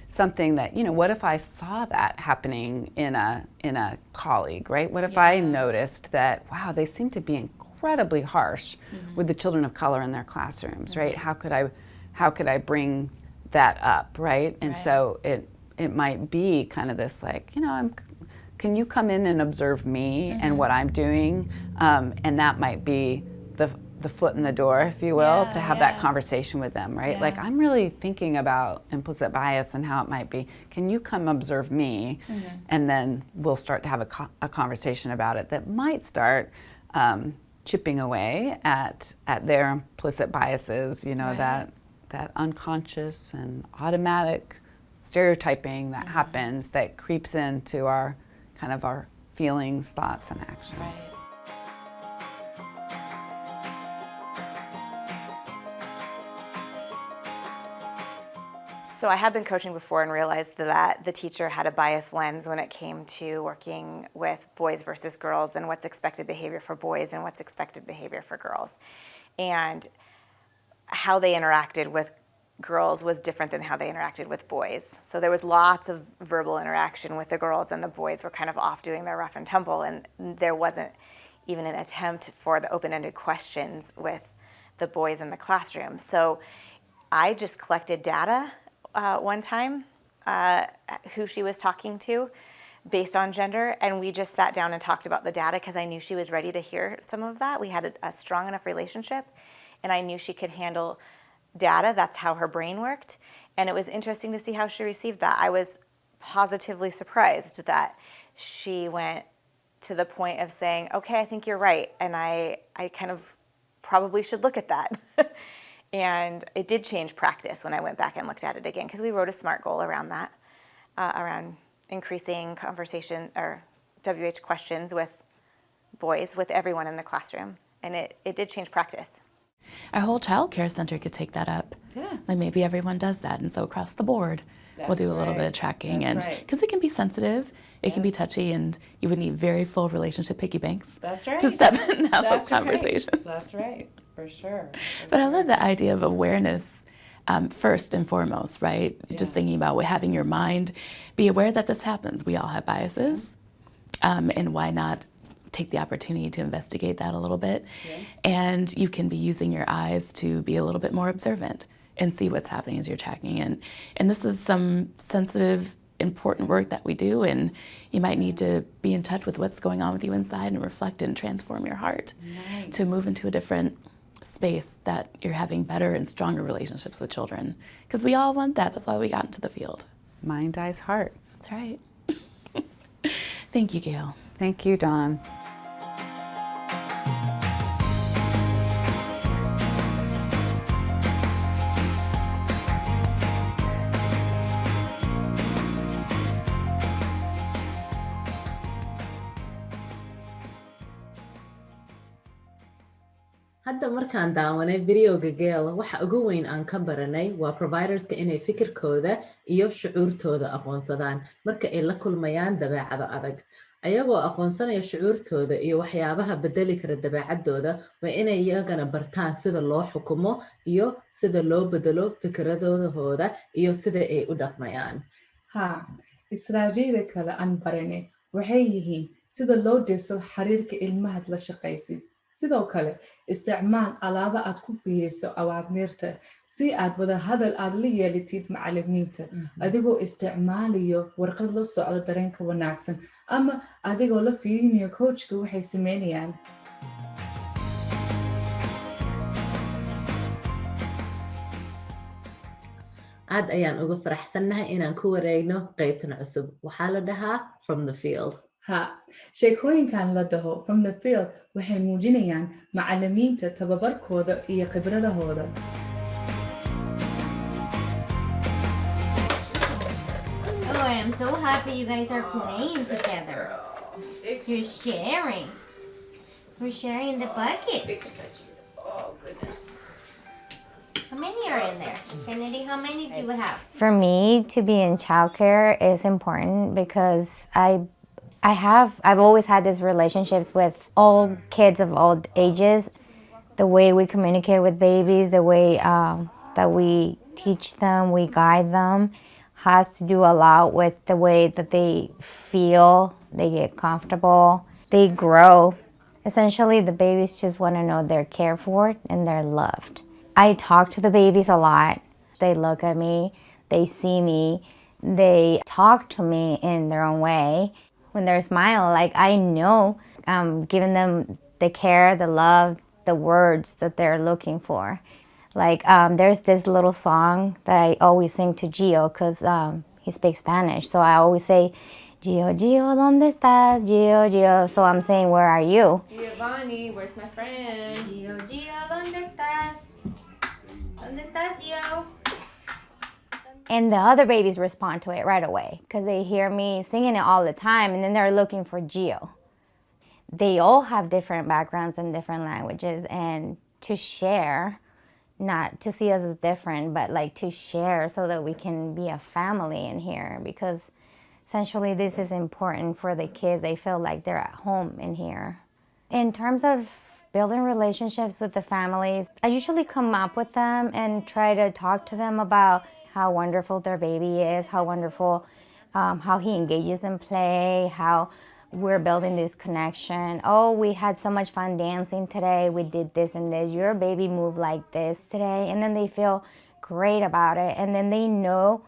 something that, what if I saw that happening in a colleague, right? What if I noticed that, wow, they seem to be incredibly harsh with the children of color in their classrooms, right? How could I bring that up, right? And so it might be kind of this, like, can you come in and observe me and what I'm doing? And that might be the foot in the door, if you will, to have that conversation with them, right? Like, I'm really thinking about implicit bias and how it might be. Can you come observe me? And then we'll start to have a conversation about it that might start chipping away at their implicit biases, that unconscious and automatic stereotyping that happens, that creeps into our kind of our feelings, thoughts, and actions. So I had been coaching before and realized that the teacher had a biased lens when it came to working with boys versus girls, and what's expected behavior for boys and what's expected behavior for girls. And how they interacted with girls was different than how they interacted with boys. So there was lots of verbal interaction with the girls, and the boys were kind of off doing their rough and tumble, and there wasn't even an attempt for the open-ended questions with the boys in the classroom. So I just collected data one time, who she was talking to based on gender, and we just sat down and talked about the data because I knew she was ready to hear some of that. We had a strong enough relationship, and I knew she could handle data. That's how her brain worked. And it was interesting to see how she received that. I was positively surprised that she went to the point of saying, okay, I think you're right, and I kind of probably should look at that. And it did change practice when I went back and looked at it again, because we wrote a SMART goal around that, around increasing conversation or WH questions with boys, with everyone in the classroom. And it did change practice. Our whole child care center could take that up. Yeah. Like maybe everyone does that, and so across the board, we'll do a little bit of tracking, That's and right. because it can be sensitive, it can be touchy, and you would need very full relationship piggy banks That's right. to step in and have That's those conversations. Right. That's right, for sure. But I love the idea of awareness first and foremost, right? Just thinking about having your mind be aware that this happens. We all have biases, and why not take the opportunity to investigate that a little bit? And you can be using your eyes to be a little bit more observant and see what's happening as you're tracking. And this is some sensitive, important work that we do, and you might need to be in touch with what's going on with you inside and reflect and transform your heart to move into a different space that you're having better and stronger relationships with children. Because we all want that. That's why we got into the field. Mind, eyes, heart. That's right. Thank you, Gail. Thank you, Dawn. hadda markaan daawanay videoga Gail waxa ugu weyn aan ka baranay waa providerska inay fikirkooda iyo shucuurtooda aqoonsadaan marka ay la kulmayaan dabeecado adag ayagoo aqoonsanaya shucuurtooda iyo waxyaabaha bedeli kara dabeecadooda waa inay iyagana bartaan sida loo xukumo iyo sida loo bedelo fikradahooda iyo sida ay u dhaqmayaan israajiida kale aan baranay waxay yihiin sida loo dhiso xiriirka ilmaha la shaqaysid sidoo kale isticmaal alaaba aad ku fiiriso awaamiirta si aad wada hadal aad la yeelatid macallimiinta adigoo isticmaalayo warqad la socdo dareenka wanaagsan ama adigoo la fiirinayo coachka waxay sameynayaan aad ayaan uga faraxsannahay inaan ku wareegno qaybtan cusub waxaa la dhahaa from the field sheekooyinkan la dhaho from the field waxay muujinayaan macallimiinta tababarkooda iyo khibradahooda Oh, I am so happy you guys are playing together. You're sharing. We're sharing the bucket. Big stretches. Oh, goodness. How many are in there? Kennedy, how many do you have? For me, to be in childcare is important because I've always had these relationships with all kids of all ages. The way we communicate with babies, the way that we teach them, we guide them, has to do a lot with the way that they feel, they get comfortable, they grow. Essentially, the babies just want to know they're cared for and they're loved. I talk to the babies a lot. They look at me, they see me, they talk to me in their own way. When they're smiling, like I know I'm giving them the care, the love, the words that they're looking for. Like there's this little song that I always sing to Gio because he speaks Spanish. So I always say, Gio, Gio, ¿dónde estás? Gio, Gio. So I'm saying, where are you? Giovanni, where's my friend? Gio, Gio, ¿dónde estás? ¿Dónde estás, Gio? And the other babies respond to it right away because they hear me singing it all the time and then they're looking for Gio. They all have different backgrounds and different languages, and to share, not to see us as different, but like to share so that we can be a family in here because essentially this is important for the kids. They feel like they're at home in here. In terms of building relationships with the families, I usually come up with them and try to talk to them about how wonderful their baby is, how wonderful, how he engages in play, how we're building this connection. Oh, we had so much fun dancing today. We did this and this. Your baby moved like this today. And then they feel great about it. And then they know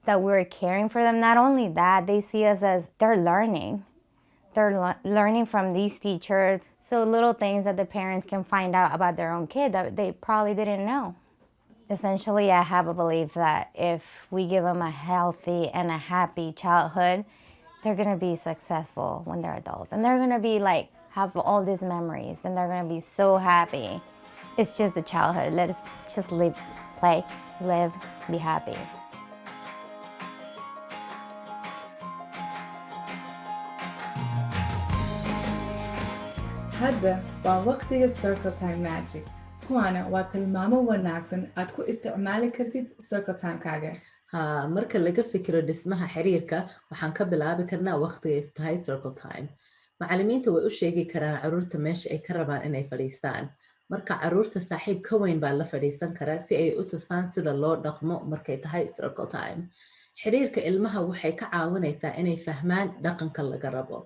that we're caring for them. Not only that, they see us as they're learning. They're learning from these teachers. So little things that the parents can find out about their own kid that they probably didn't know. Essentially, I have a belief that if we give them a healthy and a happy childhood, they're going to be successful when they're adults. And they're going to be like, have all these memories and they're going to be so happy. It's just the childhood. Let us just live, play, live, be happy. hadda waa waqtiga circle time magic kuwaana waa tilmaamo wanaagsan aad ku isticmaali kartid circle time-kaaga. marka laga fikiro dhismaha xiriirka waxaan ka bilaabi karnaa waqtiga is tahay circle time. macallimiinta way u sheegi karaan carruurta meesha ay ka rabaan inay fadhiistaan. marka carruurta saaxiib ka weyn baa la fadhiisan karaa si ay u tusaan sida loo dhaqmo markay tahay circle time. xiriirka ilmaha waxay ka caawinaysaa inay fahmaan dhaqanka laga rabo.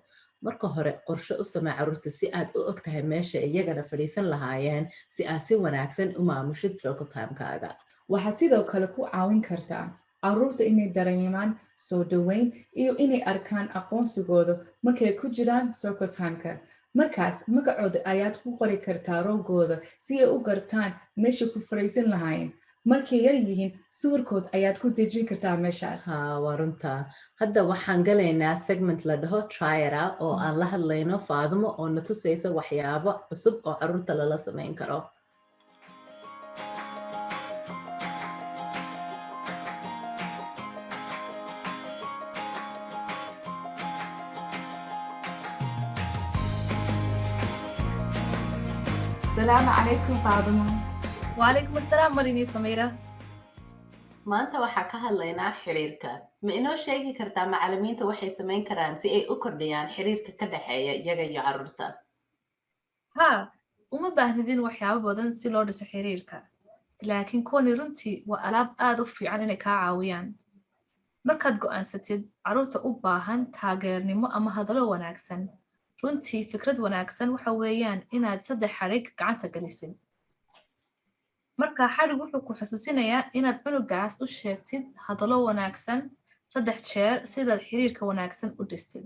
marka hore qorshe u samee carruurta si aad u ogtahay meesha iyagana fadhiisan lahaayeen si aad si wanaagsan u maamushid circle time-kaaga. waxaad sidoo kale ku caawin kartaa carruurta inay dareemaan soo dhoweyn iyo inay arkaan aqoonsigooda markay ku jiraan circle time-ka. markaas magacooda ayaad ku qori kartaa roogooda si ay u gartaan meesha ku fadhiisan lahaayeen. markay yar yihiin sawirkood ayaad ku dejin kartaa meeshaas. waa runta. hadda waxaan galaynaa segment la dhaho triera oo aan la hadlayno Faadimo oo na tusaysa waxyaabo cusub oo carruurta lala samayn karo. السلام عليكم فاطمة. وعليكم السلام مريني سميرة. maanta waxaa ka hadlaynaa xiriirka. ma inoo sheegi kartaa macallimiinta waxay samayn karaan si ay u kordhiyaan xiriirka ka dhexeeya iyaga iyo carruurta? ها uma baahnidin waxyaabo badan si loo dhiso xiriirka, laakiin kuwani runtii waa alaab aad u fiican inay kaa caawiyaan. markaad go'aansatid carruurta u baahan taageernimo ama hadallo wanaagsan, runtii fikrad wanaagsan waxa weeyaan inaad 3 xadhig gacanta gelisid. marka xadhig wuxuu ku xasuusinayaa inaad cunugaas u sheegtid hadallo wanaagsan 3 jeer sidaad xiriirka wanaagsan u dhistid.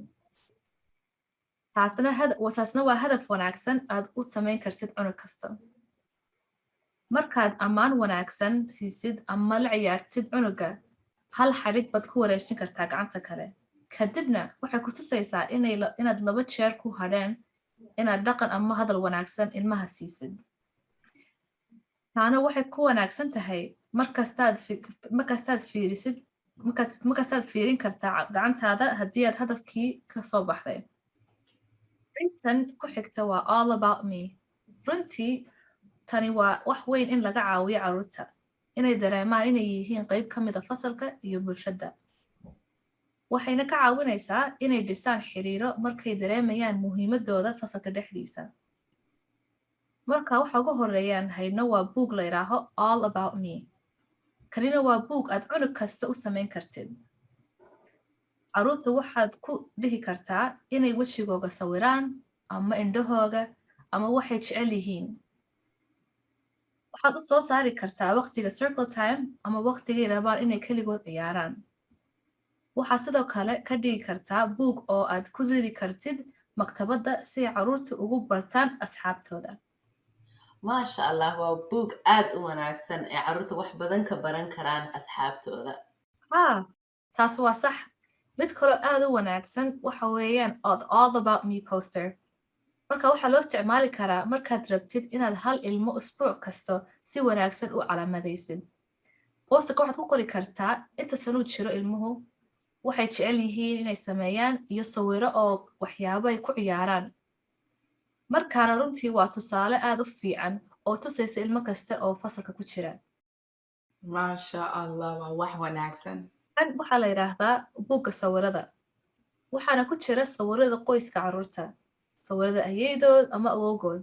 taasna waa hadaf wanaagsan aad u samayn kartid cunug kasta. markaad ammaan wanaagsan siisid ama la ciyaartid cunuga, hal xadhig baad ku wareejin kartaa gacanta kale. kadibna waxay ku tusaysaa inaad 2 jeer ku hadheen inaad dhaqan ama hadal wanaagsan ilmaha siisid. taana waxay ku wanaagsan tahay markastaad fiirin kartaa gacantaada haddii aad hadafkii ka soo baxday. intan ku xigta waa all about me. runtii tani waa wax weyn in laga caawiyo carruurta inay dareemaan inay yihiin qayb ka mid a fasalka iyo bulshada. waxayna ka caawinaysaa inay dhisaan xiriiro markay dareemayaan muhiimadooda fasalka dhexdiisa. marka waxa ugu horeeyaan hayno waa buug la yidhaaho all about me. kanina waa buug aad cunug kasta u samayn kartid. carruurta waxaad ku dhihi kartaa inay wejigooga sawiraan ama indhahooga ama waxay jecel yihiin. waxaad u soo saari kartaa waqtiga circle time ama waqtigay rabaan inay keligood ciyaaraan. waxaad sidoo kale ka dhigi kartaa buug oo aad ku ridi kartid maktabadda si ay carruurta ugu bartaan asxaabtooda. maasha allah, waa buug aad u wanaagsan ee carruurta wax badan ka baran karaan asxaabtooda. taas waa sax. mid kaloo aad u wanaagsan waxa weeyaan all about me poster. marka waxaa loo isticmaali karaa markaad rabtid inaad hal ilmo usbuuc kasto si wanaagsan u calaamadaysid. posterka waxaad ku qori kartaa inta sanuu jiro ilmuhu, waxay jecel yihiin inay sameeyaan iyo sawiro oo waxyaabo ay ku ciyaaraan. markaana runtii waa tusaale aad u fiican oo tusaysa ilmo kasta oo fasalka ku jira. maasha allah, waa wax wanaagsan. waxaa la yidhaahdaa buugga sawirada. waxaana ku jira sawirada qoyska carruurta, sawirada ayeydood ama awowgood.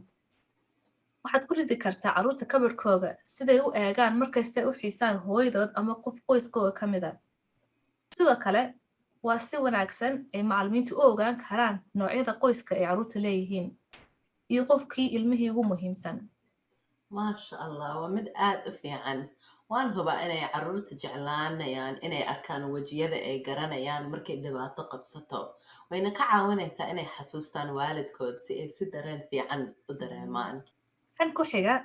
waxaad ku ridi kartaa carruurta kabadhkooga siday u eegaan markastay u xiisaan hooyadood ama qof qoyskooga ka mid a. sidoo kale waa si wanaagsan ay macallimiintu u ogaan karaan noocyada qoyska ay carruurta leeyihiin iyo qofkii ilmihii ugu muhiimsan. maasha allah, waa mid aad u fiican. waan hubaa inay carruurta jeclaanayaan inay arkaan wejiyada ay garanayaan markay dhibaato qabsato. wayna ka caawinaysaa inay xasuustaan waalidkood si ay si dareen fiican u dareemaan. kan ku xiga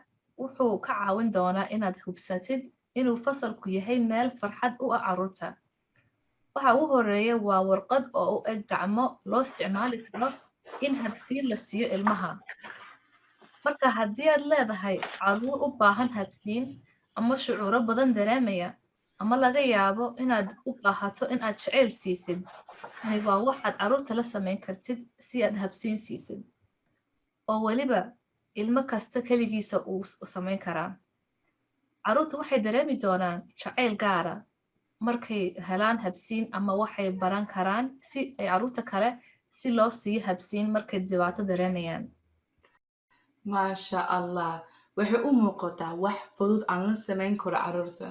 wuxuu ka caawin doonaa inaad hubsatid inuu fasalku yahay meel farxad u ah carruurta. waxa ugu horeeya waa warqad oo u eg gacmo loo isticmaali karo in habsiin la siiyo ilmaha. marka haddii aad leedahay carruur u baahan habsiin ama shucuuro badan dareemaya ama laga yaabo inaad u baahato in aad jacayl siisid, tani waa waxaad carruurta la samayn kartid si aad habsiin siisid. oo weliba ilmo kasta keligiisa uu samayn karaa. Carruurta waxay dareemi doonaan jacayl gaara markay helaan habsiin ama waxay baran karaan si ay carruurta kale si loo siiyo habsiin markay dhibaato dareemayaan. maasha allah, waxay u muuqataa wax fudud aan la samayn karo carruurta.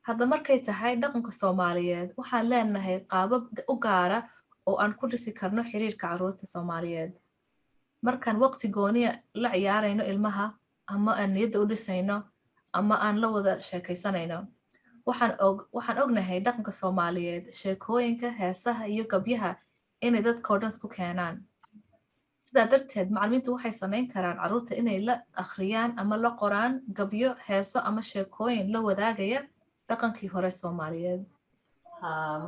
Hadda markay tahay dhaqanka Soomaaliyeed, waxaan leenahay qaabab u gaara oo aan ku dhisi karno xiriirka carruurta Soomaaliyeed. Markaan waqti gooniya la ciyaarayno ilmaha, ama aan niyadda u dhisayno, ama aan la wada sheekaysanayno. Waxaan ognahay dhaqanka Soomaaliyeed, sheekooyinka, heesaha iyo gabyaha inay dadkoo dhan isku keenaan. Sidaa darteed, macallimiintu waxay samayn karaan carruurta inay la akhriyaan ama la qoraan gabyo, heeso ama sheekooyin la wadaagaya dhaqankii hore Soomaaliyeed.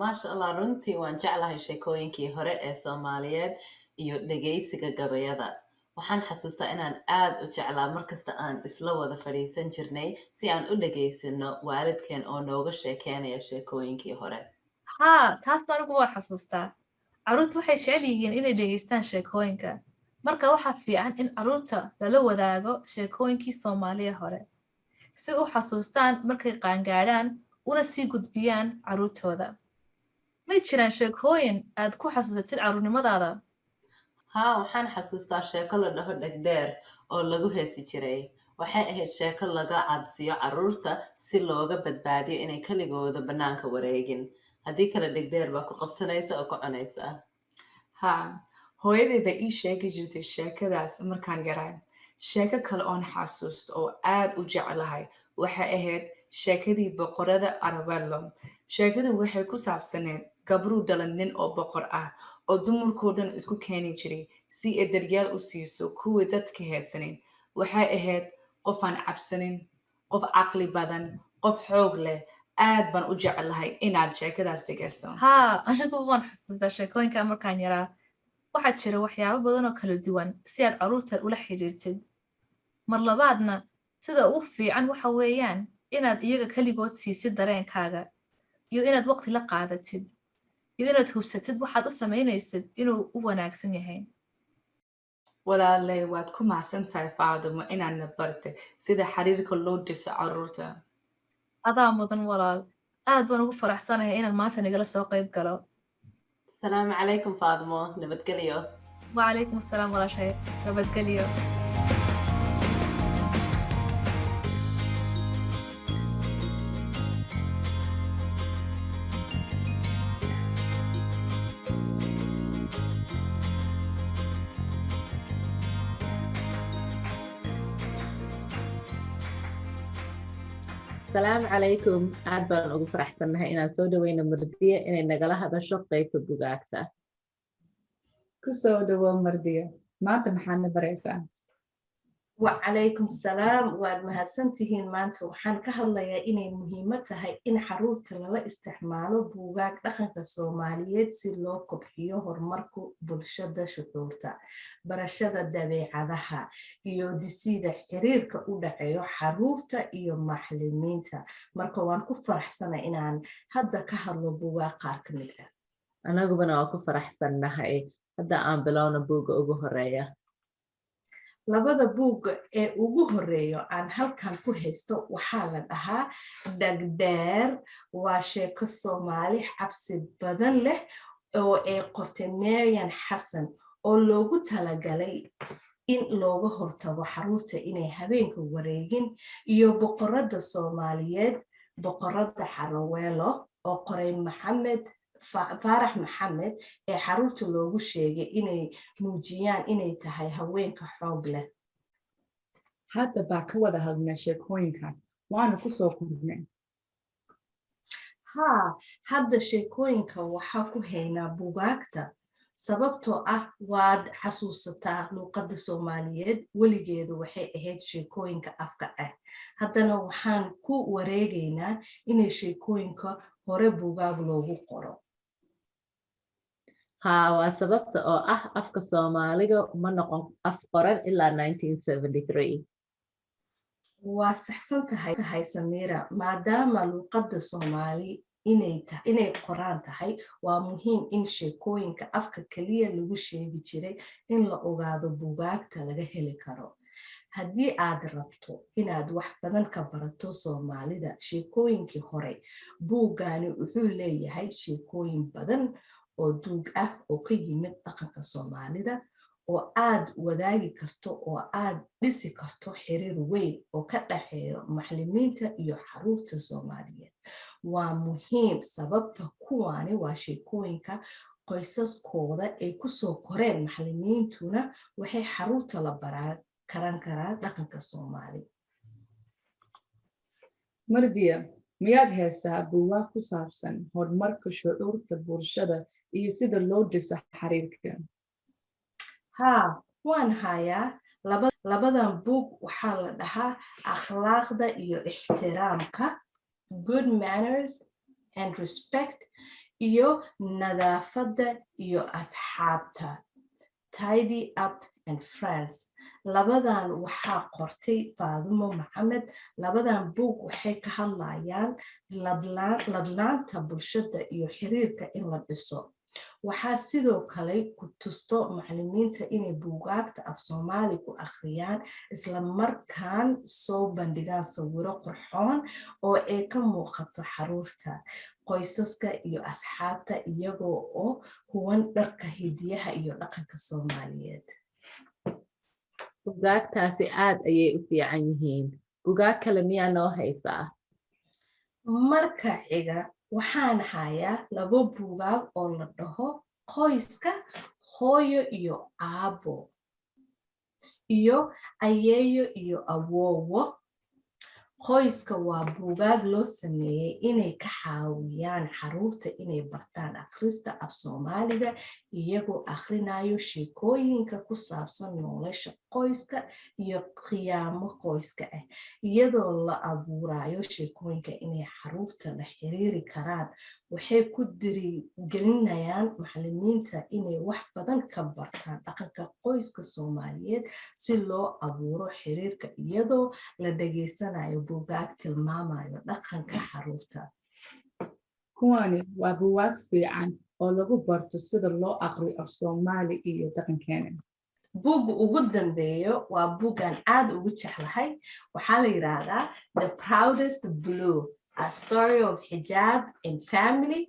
maasha allah, runtii waan jeclahay sheekooyinkii hore ee Soomaaliyeed iyo dhegaysiga gabayada. Waxaan xasuustaa inaan aad u jeclaa markasta aan isla wada fadhiisan jirnay si aan u dhegaysano waalidkeen oo nooga sheekeynaya sheekooyinkii hore. Taasna anigu waan xasuustaa. Carruurtu waxay jecel yihiin inay dhegaystaan sheekooyinka. Marka waxaa fiican in carruurta lala wadaago sheekooyinkii Soomaaliya hore si u xasuustaan markay qaangaadhaan una sii gudbiyaan carruurtooda. May jiraan sheekooyin aad ku xasuusatid carruurnimadaada? waxaan xasuustaa sheeko la dhaho dhegdheer oo lagu heesi jiray. Waxay ahayd sheeko laga cabsiyo carruurta si looga badbaadiyo inay keligooda bannaanka wareegin. Haddii kale dhegdheer baa ku qabsanaysa oo ku cunaysa. hooyaday baa ii sheegi jirtay sheekadaas markaan yaraa. Sheeko kale oon xasuusto oo aad u jeclahay waxay ahayd sheekadii boqorada Arabello. Sheekadu waxay ku saabsaneed gabruu dhalan nin oo boqor ah oo dumarkoo dhan isku keeni jiray si ay daryaal u siiso kuwii dadka heesanin. Waxay ahayd qof aan cabsanin, qof caqli badan, qof xoog leh. aad baan u jeclahay inaad sheekadaas dhegaysto. Anigu waan xasuustaa sheekooyinka markaan yaraa. Waxaa jira waxyaabo badan oo kala duwan si aad carruurta ula xiriirtid. Mar labaadna, sida ugu fiican waxa weeyaan inaad iyaga keligood siisid dareenkaaga iyo inaad waqti la qaadatid iyo inaad hubsatid waxaad u samaynaysid inuu u wanaagsan yahay. walaalay waad ku mahadsantahay Faadimo inaadna bartay sida xiriirka loo dhiso carruurta. Adaa mudan walaal. Aad baan ugu faraxsanahay inaan maanta nagala soo qayb galo. Asalaamu calaykum Faadimo, nabadgelyo. Wacalaykum asalaam walaashay, nabadgelyo. Asalaamu calaykum. Aad baan ugu faraxsanahay inaan soo dhaweyno Mardiya inay nagala hadasho qaybta bugaagta. Ku soo dhawow Mardiya. Maanta maxaadna baraysaa? Wacalaykum salaam. Waad mahadsantihiin. Maanta waxaan ka hadlayaa inay muhiimad tahay in carruurta lala isticmaalo buugaag dhaqanka Soomaaliyeed si loo kobciyo hormarka bulshada, shucuurta, barashada dabeecadaha iyo dhisida xiriirka u dhaxeeyo carruurta iyo macallimiinta. Marka waan ku faraxsanahay inaan hadda ka hadlo buugaag qaar ka mid ah. Anaguna waan ku faraxsanahay. Hadda aan bilowno buugga ugu horeeya. Labada buug ee ugu horeeyo aan halkan ku haysto waxaa la dhahaa Dhegdheer. Waa sheeko Soomaali cabsi badan leh oo ay qortay Marian Xasan oo loogu talagalay in looga hortago carruurta inay habeenka wareegin, iyo boqorada Soomaaliyeed, boqorada Xaraweelo oo qoray Faarax Maxamed ee carruurta loogu sheegay inay muujiyaan inay tahay haweenka xoog leh. Hadda baa ka wada hadlnaa sheekooyinkaas, waana ku soo kordhnay. Hadda sheekooyinka waxaa ku haynaa bugaagta sababtoo ah waad xasuusataa luqadda Soomaaliyeed weligeedu waxay ahayd sheekooyinka afka ah. Haddana waxaan ku wareegaynaa inay sheekooyinka hore bugaag loogu qoro. waa sababta oo ah afka Soomaaliga ma noqon af qoran ilaa 1973. Waa saxsan tahay Samiira, maadaama luqadda Soomaali inay qoraan tahay. Waa muhiim in sheekooyinka afka kaliya lagu sheegi jiray in la ogaado buugaagta laga heli karo. Haddii aad rabto inaad wax badan ka barato Soomaalida sheekooyinkii hore, buuggaani wuxuu leeyahay sheekooyin badan oo duug ah oo ka yimid dhaqanka Soomaalida oo aad wadaagi karto oo aad dhisi karto xiriir weyn oo ka dhaxeeyo macallimiinta iyo carruurta Soomaaliyeed. Waa muhiim sababta kuwaani waa sheekooyinka qoysaskooda ay ku soo koreen, macallimiintuna waxay carruurta la baran karaa dhaqanka Soomaali. Mardiya, miyaad haysaa buugaag ku saabsan horumarka shucuurta bulshada iyo sida loo dhiso xiriirka? Haa, waan hayaa. Labadan buug waxaa la dhahaa akhlaaqda iyo ixtiraamka, good manners and respect, iyo nadaafadda iyo asxaabta, tidy up and friends. Labadan waxaa qortay Faadumo Maxamed. Labadan buug waxay ka hadlayaan ladnaanta bulshada iyo xiriirka in la dhiso. Waxaa sidoo kale ku tusto macallimiinta inay buugaagta af Soomaali ku akhriyaan isla markaan soo bandhigaan sawiro qurxoon oo ay ka muuqato carruurta, qoysaska iyo asxaabta iyagoo oo huwan dharka hidiyaha iyo dhaqanka Soomaaliyeed. Buugaagtaasi aad ayay u fiican yihiin. Buugaag kale miyaa noo haysaa? Marka xiga waxaan hayaa 2 buugaag oo la dhaho qoyska, hooyo iyo aabo, iyo ayeeyo iyo awoowo. Qoyska waa buugaag loo sameeyey inay ka caawiyaan carruurta inay bartaan akhrista af Soomaaliga iyagoo akhrinayo sheekooyinka ku saabsan nolosha qoyska iyo qiyaamo qoyska ah, iyadoo la abuurayo sheekooyinka inay carruurta la xiriiri karaan. Waxay ku dhiirigelinayaan macallimiinta inay wax badan ka bartaan dhaqanka qoyska Soomaaliyeed si loo abuuro xiriirka iyadoo la dhageysanayo buugaag tilmaamayo dhaqanka carruurta. Kuwani waa buugaag fiican oo lagu barto sida loo aqriyo af Soomaali iyo dhaqankeena. Buugga ugu dambeeyo waa buuggan aad ugu jeclahay. Waxaa la yiraahdaa The Proudest Blue, A Story of Hijab and Family.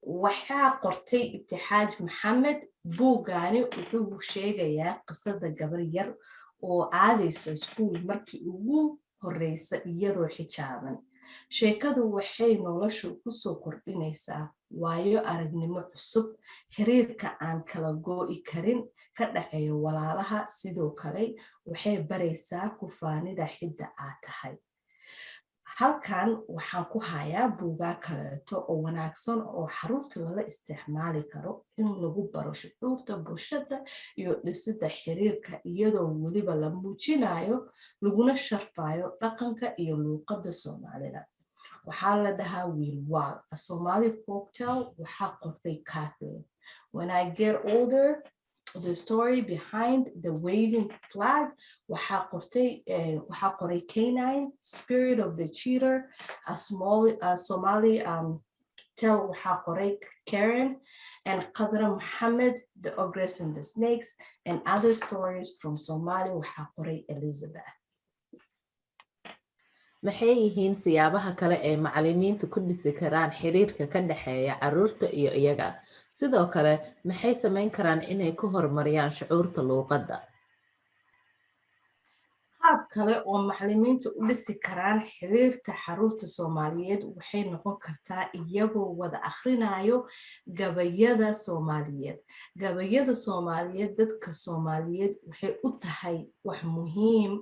Waxaa qortay Ibtixaaj Maxamed. Buuggaani wuxuu sheegayaa qisada gabar yar oo aadayso iskuul markii ugu horeysa iyadoo xijaaban. Sheekadu waxay noloshu ku soo kordhinaysaa waayo aragnimo cusub, xiriirka aan kala go'i karin ka dhaxeeyo walaalaha. Sidoo kale waxay baraysaa ku faanida xidda aad tahay. Halkan waxaan ku hayaa buugaag kaleeto oo wanaagsan oo carruurta lala isticmaali karo in lagu baro shucuurta bulshada iyo dhisida xiriirka iyadoo weliba la muujinayo laguna sharfayo dhaqanka iyo luuqadda Soomaalida. Waxaa la dhahaa Wiilwaal, A Somali Folktale. Waxaa qortay Kathleen. When I Get Older, The Story Behind the Waving Flag. Waxaa qoray Canine. Spirit of the Cheater, a Somali tale. Waxaa qoray Karen. And Qadra Muhammad, The Ogress and the Snakes, and Other Stories from Somali. Waxaa qoray Elizabeth. Maxay yihiin siyaabaha kale ee macallimiintu ku dhisi karaan xiriirka ka dhaxeeya carruurta iyo iyaga? Sidoo kale, maxay samayn karaan inay ku horumariyaan shucuurta luuqadda? Qaab kale oo macallimiintu u dhisi karaan xiriirta carruurta Soomaaliyeed waxay noqon kartaa iyagoo wada akhrinayo gabayada Soomaaliyeed. Gabayada Soomaaliyeed dadka Soomaaliyeed waxay u tahay wax muhiim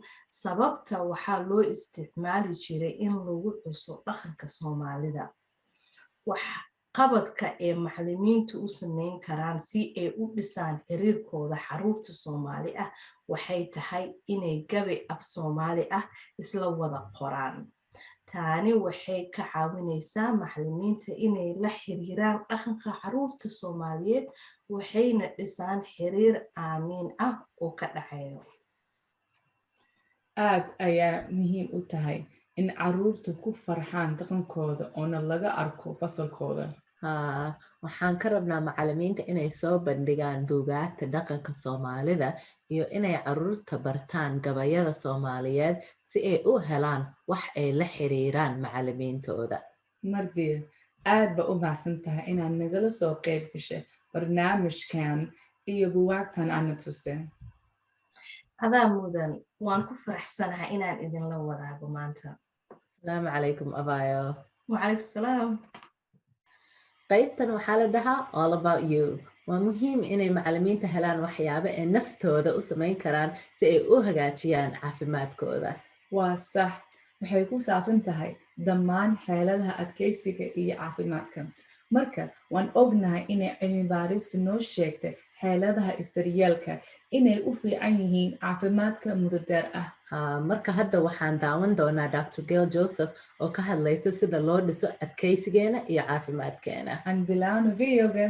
sababta waxaa loo isticmaali jiray in lagu xuso dhaqanka Soomaalida. Qabadka ee macallimiintu u sameyn karaan si ay u dhisaan xiriirkooda carruurta Soomaali ah waxay tahay inay gabay af Soomaali ah isla wada qoraan. Taani waxay ka caawinaysaa macallimiinta inay la xiriiraan dhaqanka carruurta Soomaaliyeed waxayna dhisaan xiriir aamin oo ka dhaxeeyo. Aad ayaa muhiim u tahay in carruurta ku farxaan dhaqankooda oona laga arko fasalkooda. haa waxaan ka rabnaa macallimiinta inay soo bandhigaan buugaagta dhaqanka Soomaalida iyo inay carruurta bartaan gabayada Soomaaliyeed si ay u helaan wax ay la xiriiraan macallimiintooda. Mardiya, aad ba u mahadsan tahay inaad nagala soo qayb gashay barnaamijkan iyo buugaagtan aadna tusteen. adaa mudan waan ku faraxsanahay inaan idinla wadaago maanta. Asalaamu calaykum abaayo. Wacalaykum salaam. qaybtan waxaa la dhahaa all about you. waa muhiim inay macallimiinta helaan waxyaabo ay naftooda u samayn karaan si ay u hagaajiyaan caafimaadkooda. waa sax, waxay ku saabsan tahay dhammaan xeeladaha adkaysiga iyo caafimaadka. marka waan ognahay inay cilmi baarista noo sheegtay xeeladaha isdaryeelka inay u fiican yihiin caafimaadka muddo dheer ah. marka hadda waxaan daawan doonaa Dr. Gail Joseph oo ka hadlaysa sida loo dhiso adkaysigeena iyo caafimaadkeena. Aan bilaawno videoga.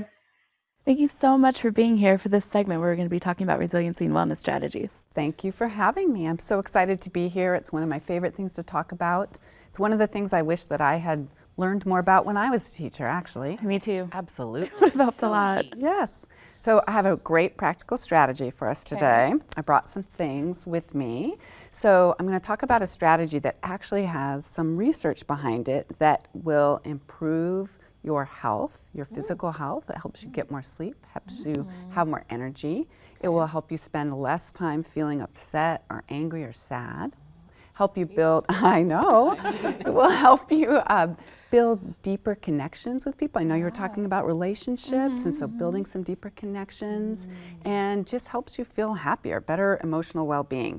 Thank you so much for being here for this segment where we're going to be talking about resiliency and wellness strategies. Thank you for having me. I'm so excited to be here. It's one of my favorite things to talk about. It's one of the things I wish that I had learned more about when I was a teacher, actually. Me too. Absolutely. Would have helped a lot. Yes. So I have a great practical strategy for us today. I brought some things with me. So I'm going to talk about a strategy that actually has some research behind it that will improve your health, your physical health. It helps you get more sleep, helps you have more energy. It will help you spend less time feeling upset or angry or sad. Help you build, I know, it will help you build deeper connections with people. I know you were talking about relationships, and so building some deeper connections, and just helps you feel happier, better emotional well-being.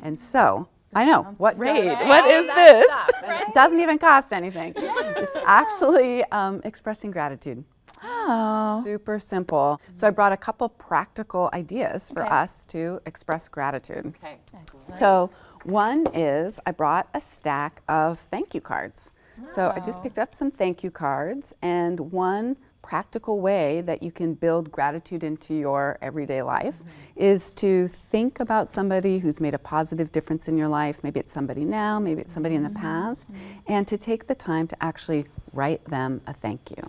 And so, I know, what is this? It doesn't even cost anything. It's actually expressing gratitude. Oh. Super simple. So I brought a couple practical ideas for us to express gratitude. Okay. So one is I brought a stack of thank you cards. So I just picked up some thank you cards, and one practical way that you can build gratitude into your everyday life is to think about somebody who's made a positive difference in your life. Maybe it's somebody now, maybe it's somebody in the past, and to take the time to actually write them a thank you.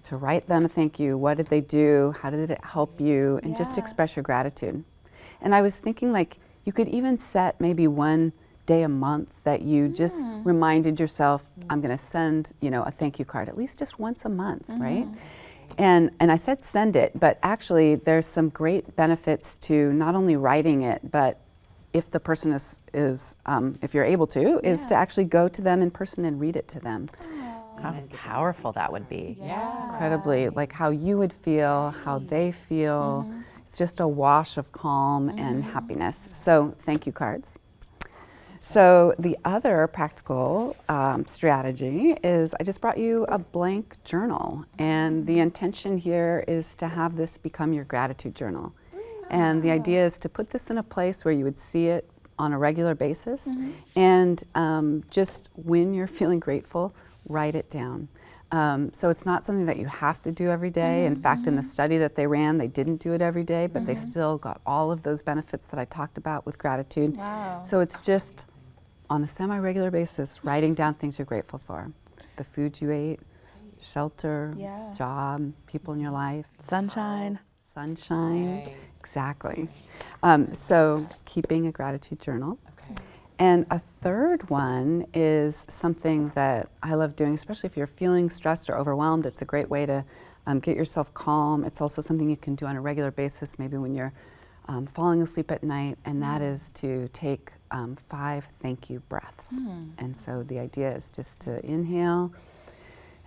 To write them a thank you. What did they do? How did it help you? And just express your gratitude. And I was thinking, like, you could even set maybe one day a month that you just reminded yourself, I'm going to send, a thank you card at least just once a month, right? And I said send it, but actually there's some great benefits to not only writing it, but if the person is if you're able to, is to actually go to them in person and read it to them. How powerful that would be. Incredibly, like how you would feel, how they feel. It's just a wash of calm and happiness. So thank you cards. So the other practical strategy is I just brought you a blank journal, and the intention here is to have this become your gratitude journal. And the idea is to put this in a place where you would see it on a regular basis, and just when you're feeling grateful, write it down. So it's not something that you have to do every day. In fact, in the study that they ran, they didn't do it every day, but they still got all of those benefits that I talked about with gratitude. Wow. So it's just on a semi-regular basis, writing down things you're grateful for. The food you ate, shelter, job, people in your life. Sunshine. Sunshine, exactly. So keeping a gratitude journal. And a third one is something that I love doing, especially if you're feeling stressed or overwhelmed. It's a great way to get yourself calm. It's also something you can do on a regular basis, maybe when you're falling asleep at night, and that is to take 5 thank you breaths. And so the idea is just to inhale,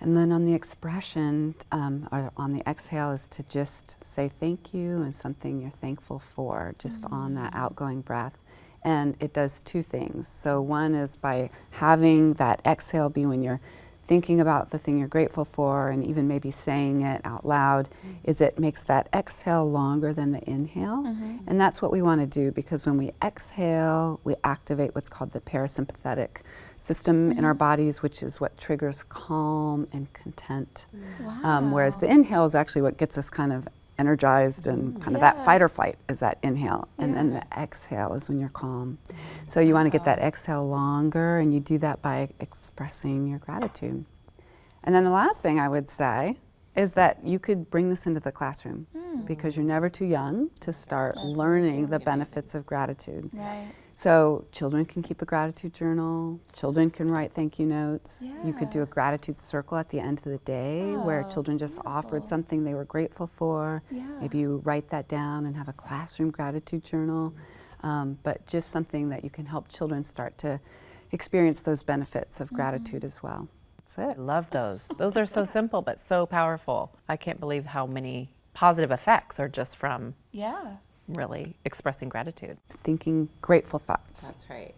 and then on the expression, or on the exhale, is to just say thank you and something you're thankful for, just on that outgoing breath. And it does 2 things. So one is by having that exhale be when you're thinking about the thing you're grateful for, and even maybe saying it out loud, is it makes that exhale longer than the inhale. And that's what we want to do, because when we exhale, we activate what's called the parasympathetic system in our bodies, which is what triggers calm and content. Whereas the inhale is actually what gets us kind of energized and kind of that fight or flight is that inhale. And then the exhale is when you're calm. So you want to get that exhale longer, and you do that by expressing your gratitude. And then the last thing I would say is that you could bring this into the classroom because you're never too young to start learning the benefits of gratitude. Right. So children can keep a gratitude journal, children can write thank you notes. You could do a gratitude circle at the end of the day where children just offered something they were grateful for. Maybe you write that down and have a classroom gratitude journal, but just something that you can help children start to experience those benefits of gratitude as well. I love those. Those are so simple but so powerful. I can't believe how many positive effects are just from really expressing gratitude. Thinking grateful thoughts. That's right.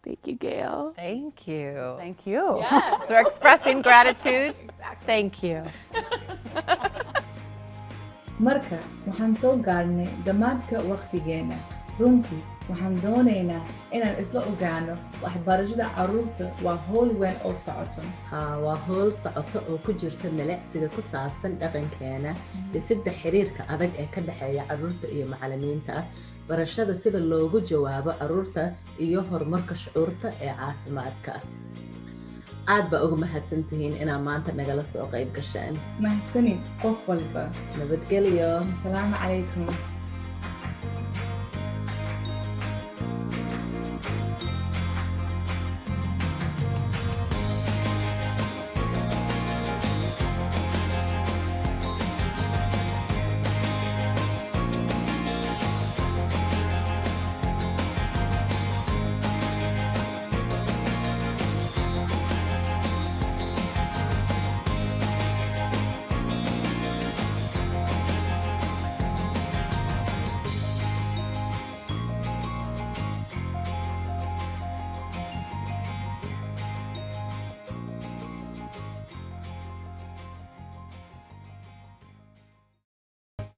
Thank you, Gail. Thank you. Thank you. Yes, we're expressing gratitude. Exactly. Thank you. marka waxaan soo gaarnay dhammaadka waqtigeena. runtii waxaan doonaynaa inaan isla ogaano waxbarashada carruurta waa hawl weyn oo socoto. haa waa hawl socoto oo ku jirta milicsiga ku saabsan dhaqankeena dhisidda xiriirka adag ee ka dhexeeya carruurta iyo macallimiinta, barashada sida loogu jawaabo carruurta iyo horumarka shucuurta ee caafimaadka. aad baa uga mahadsantihiin inaa maanta nagala soo qayb gasheen. mahadsanin qof walba. nabadgelyo. asalaamu calaykum.